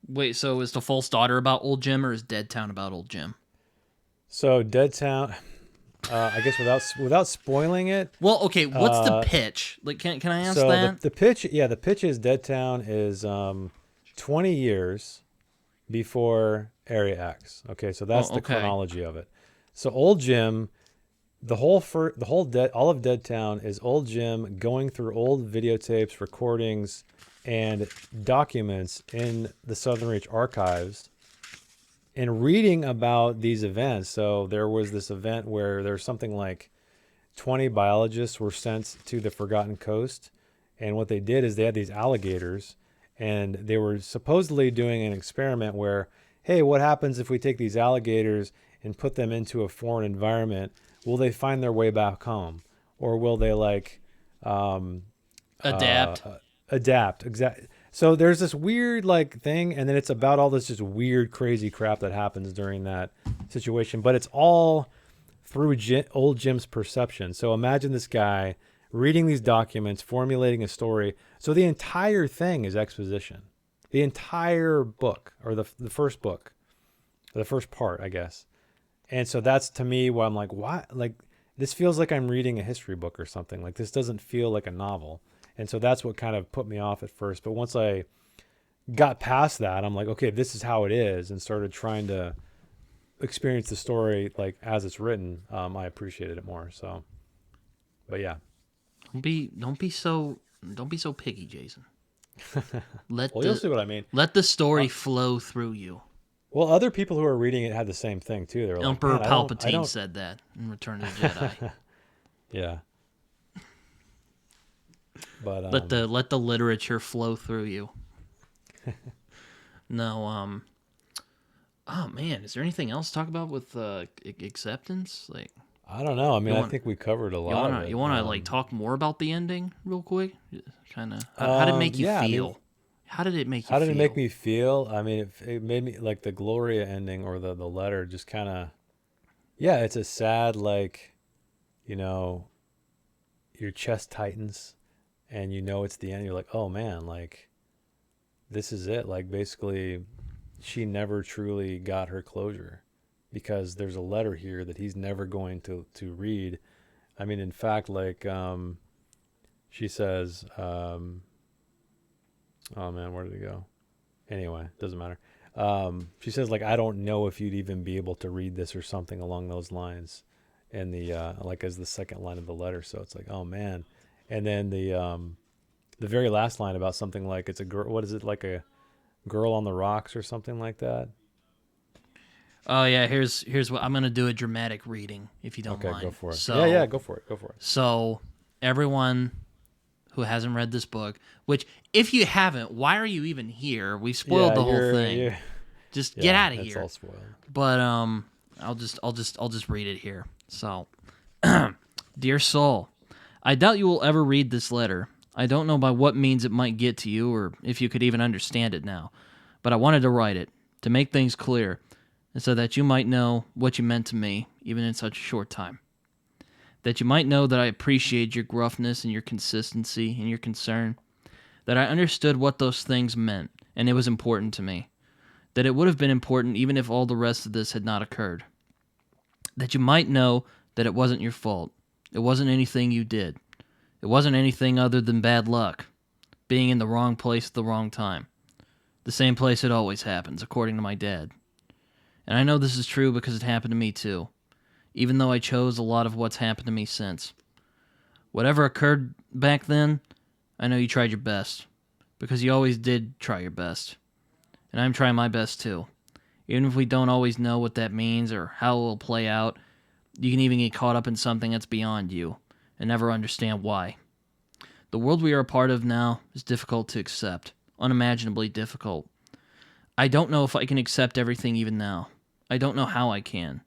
Wait, so is The False Daughter about old Jim or is Dead Town about old Jim? So Dead Town, I guess without spoiling it. Well, okay, what's the pitch? Like, can I ask that? The pitch is Dead Town is 20 years before Area X. Okay, so that's the chronology of it. So old Jim, all of Dead Town is old Jim going through old videotapes, recordings, and documents in the Southern Reach archives and reading about these events. So there was this event where there's something like 20 biologists were sent to the Forgotten Coast. And what they did is they had these alligators and they were supposedly doing an experiment where, hey, what happens if we take these alligators and put them into a foreign environment? Will they find their way back home? Or will they adapt? Adapt, exactly. So there's this weird thing, and then it's about all this just weird, crazy crap that happens during that situation. But it's all through old Jim's perception. So imagine this guy reading these documents, formulating a story. So the entire thing is exposition. The entire book, or the first book, or the first part, I guess. And so that's, to me, why I'm like, what? Like, this feels like I'm reading a history book or something. Like, this doesn't feel like a novel. And so that's what kind of put me off at first. But once I got past that, I'm like, okay, this is how it is, and started trying to experience the story like as it's written. I appreciated it more. So, but yeah. Don't be so picky, Jason. Let Well, you'll see what I mean. the story flow through you. Well, other people who are reading it had the same thing too. They were like, Emperor "Man, I Palpatine don't." said that in Return of the Jedi. Yeah, but Let the literature flow through you. No, oh man, is there anything else to talk about with acceptance? Like, I don't know. I mean, you I want think we covered a lot of you it. wanna like talk more about the ending real quick? Kind of. How did it make you Yeah, I mean, feel? How did it make you how did it make feel? me feel? I mean, it made me like the Gloria ending or the letter just kind of, yeah, it's a sad, like, you know, your chest tightens and you know it's the end. You're like, oh man, like, this is it. Like, basically, she never truly got her closure because there's a letter here that he's never going to read. I mean, in fact, like, she says, oh man, where did it go? Anyway, doesn't matter. She says, like, I don't know if you'd even be able to read this or something along those lines, and the like as the second line of the letter. So it's like, oh man, and then the very last line about something like it's a girl. What is it, like a girl on the rocks or something like that? Oh yeah, here's what I'm gonna do, a dramatic reading if you don't Okay, go mind. for it. Yeah, So yeah, go for it. Go for it. so everyone who hasn't read this book, which if you haven't, why are you even here? We spoiled Yeah, the whole thing. you're Just get yeah, out of it's here. all spoiled. But I'll just read it here. So, dear soul, I doubt you will ever read this letter. I don't know by what means it might get to you or if you could even understand it now, but I wanted to write it to make things clear and so that you might know what you meant to me even in such a short time. That you might know that I appreciate your gruffness and your consistency and your concern. That I understood what those things meant and it was important to me. That it would have been important even if all the rest of this had not occurred. That you might know that it wasn't your fault. It wasn't anything you did. It wasn't anything other than bad luck. Being in the wrong place at the wrong time. The same place it always happens, according to my dad. And I know this is true because it happened to me too, even though I chose a lot of what's happened to me since. Whatever occurred back then, I know you tried your best, because you always did try your best. And I'm trying my best too. Even if we don't always know what that means or how it will play out, you can even get caught up in something that's beyond you and never understand why. The world we are a part of now is difficult to accept, unimaginably difficult. I don't know if I can accept everything even now. I don't know how I can.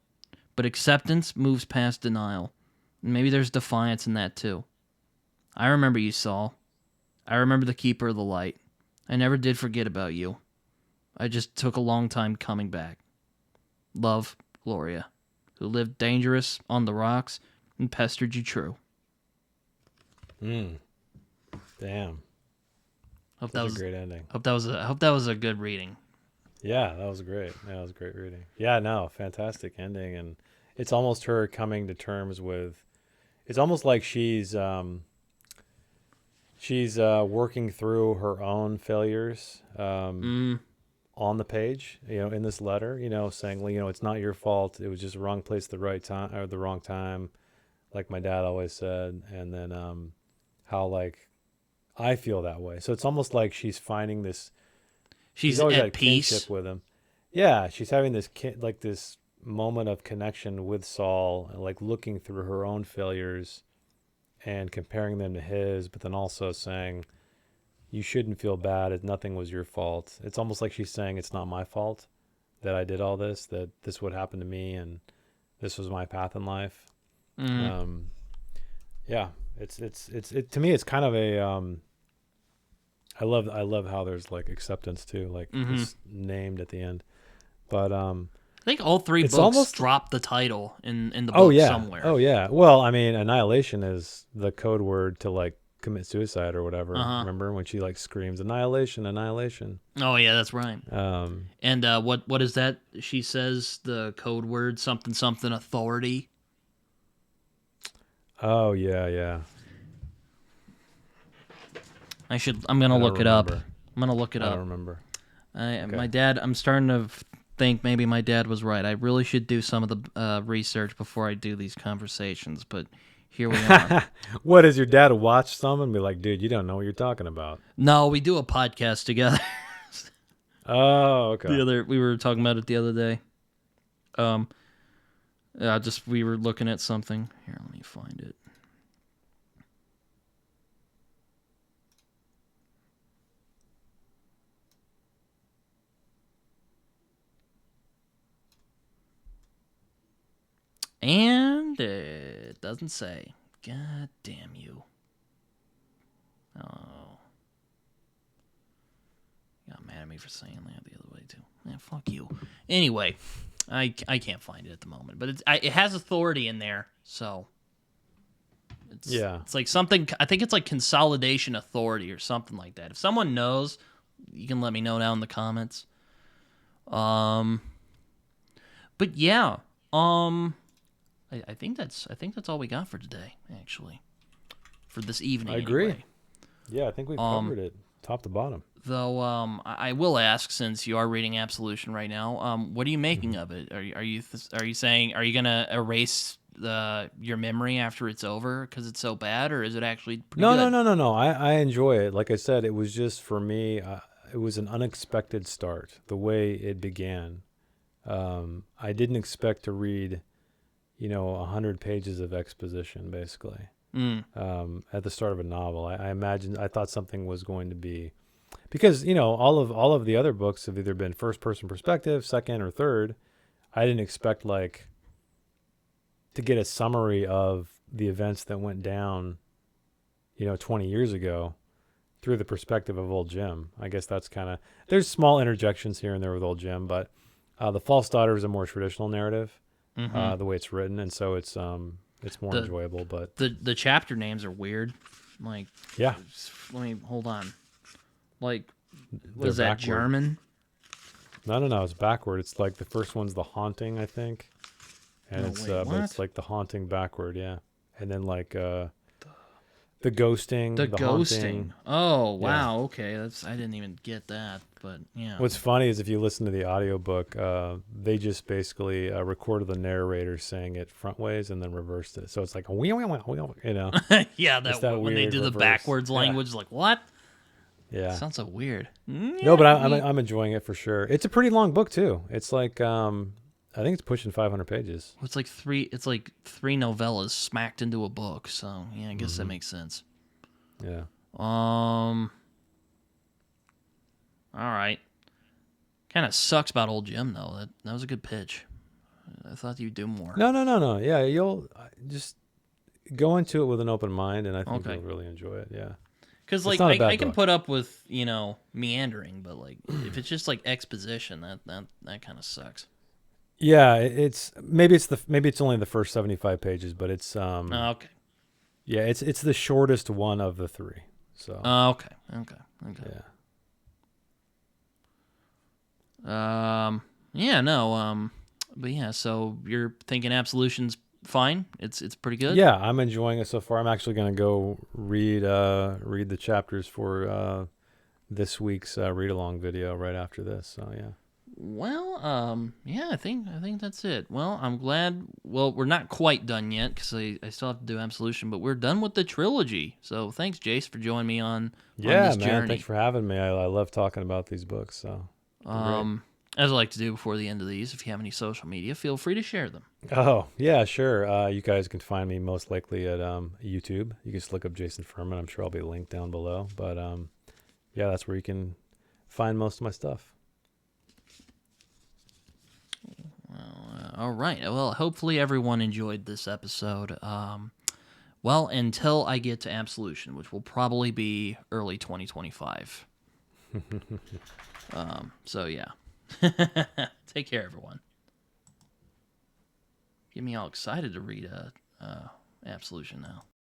But acceptance moves past denial. And maybe there's defiance in that too. I remember you, Saul. I remember the Keeper of the Light. I never did forget about you. I just took a long time coming back. Love, Gloria, who lived dangerous on the rocks and pestered you true. Damn, Hope that such a was great ending. I hope that was a good reading. Yeah, that was great. Yeah, that was great reading. Yeah, no, fantastic ending, and it's almost her coming to terms with. It's almost like she's working through her own failures on the page. You know, in this letter, you know, saying, well, you know, it's not your fault. It was just the wrong place, at the right time, or the wrong time, like my dad always said. And then how like I feel that way. So it's almost like she's finding this. She's She's always had a at peace. kinship with him. Yeah, she's having this like this moment of connection with Saul, and like looking through her own failures and comparing them to his, but then also saying, "You shouldn't feel bad. Nothing was your fault." It's almost like she's saying, "It's not my fault that I did all this. That this would happen to me, and this was my path in life." Mm. Um, yeah, it to me. It's kind of a I love how there's like acceptance too, like it's named at the end. But I think all three it's books almost drop the title in the oh book yeah, somewhere. oh yeah. Well, I mean, annihilation is the code word to like commit suicide or whatever. Uh-huh. Remember when she like screams annihilation, annihilation? Oh yeah, that's right. Um, And what is that? She says the code word something something authority. oh yeah, yeah. I'm gonna I don't look it up. remember. I'm gonna look it I don't up. remember. My Okay. dad. I'm starting to think maybe my dad was right. I really should do some of the research before I do these conversations. But here we are. What is your dad watch some and be like, dude, you don't know what you're talking about? No, we do a podcast together. Oh, okay. We were talking about it the other day. We were looking at something. Here, let me find it. And it doesn't say. God damn you. Oh. You got mad at me for saying that the other way, too. Yeah, fuck you. Anyway, I can't find it at the moment. But it has authority in there, so. It's like something, I think it's like consolidation authority or something like that. If someone knows, you can let me know down in the comments. But yeah. I think that's all we got for today, actually. For this evening, I agree. Anyway. Yeah, I think we've covered it, top to bottom. Though, I will ask, since you are reading Absolution right now, what are you making of it? Are you saying, are you gonna erase your memory after it's over because it's so bad, or is it actually pretty good? No. I enjoy it. Like I said, it was just for me. It was an unexpected start. The way it began, I didn't expect to read 100 pages of exposition, basically, at the start of a novel. I thought something was going to be, because, all of the other books have either been first person perspective, second or third. I didn't expect, like, to get a summary of the events that went down, 20 years ago through the perspective of old Jim. I guess that's there's small interjections here and there with old Jim, but The False Daughter is a more traditional narrative. The way it's written, and so it's more enjoyable. But the chapter names are weird. Like, yeah, let me hold on. Like, was that backward. German? No, it's backward. It's like the first one's The Haunting, I think, and but it's like The Haunting backward, yeah, and then like the Ghosting, the Ghosting. Haunting. Oh wow, yeah. Okay, I didn't even get that, but yeah. What's funny is if you listen to the audiobook, they just basically recorded the narrator saying it front ways and then reversed it, so it's like yeah, that when they do the backwards language, like what? Yeah, sounds so weird. No, but I'm enjoying it for sure. It's a pretty long book too. It's like I think it's pushing 500 pages. It's like three novellas smacked into a book. So yeah, I guess that makes sense. Yeah. All right. Kind of sucks about old Jim though. That was a good pitch. I thought you'd do more. No. Yeah, you'll just go into it with an open mind, and I think you'll really enjoy it. Yeah. Because like I can put up with meandering, but like if it's just like exposition, that kind of sucks. Yeah, it's maybe it's only the first 75 pages, but it's okay. Yeah, it's the shortest one of the three. So okay. Yeah. But yeah, so you're thinking Absolution's fine? It's pretty good? Yeah, I'm enjoying it so far. I'm actually going to go read the chapters for this week's read along video right after this. So yeah. Well, yeah, I think that's it. Well, I'm glad. Well, we're not quite done yet because I still have to do Absolution, but we're done with the trilogy. So thanks, Jace, for joining me on this journey. Thanks for having me. I love talking about these books. So, as I like to do before the end of these, if you have any social media, feel free to share them. Oh yeah, sure. You guys can find me most likely at YouTube. You can just look up Jason Fuhrman. I'm sure I'll be linked down below. But yeah, that's where you can find most of my stuff. Well, all right. Well, hopefully everyone enjoyed this episode. Well, until I get to Absolution, which will probably be early 2025. So yeah. Take care, everyone. Get me all excited to read Absolution now.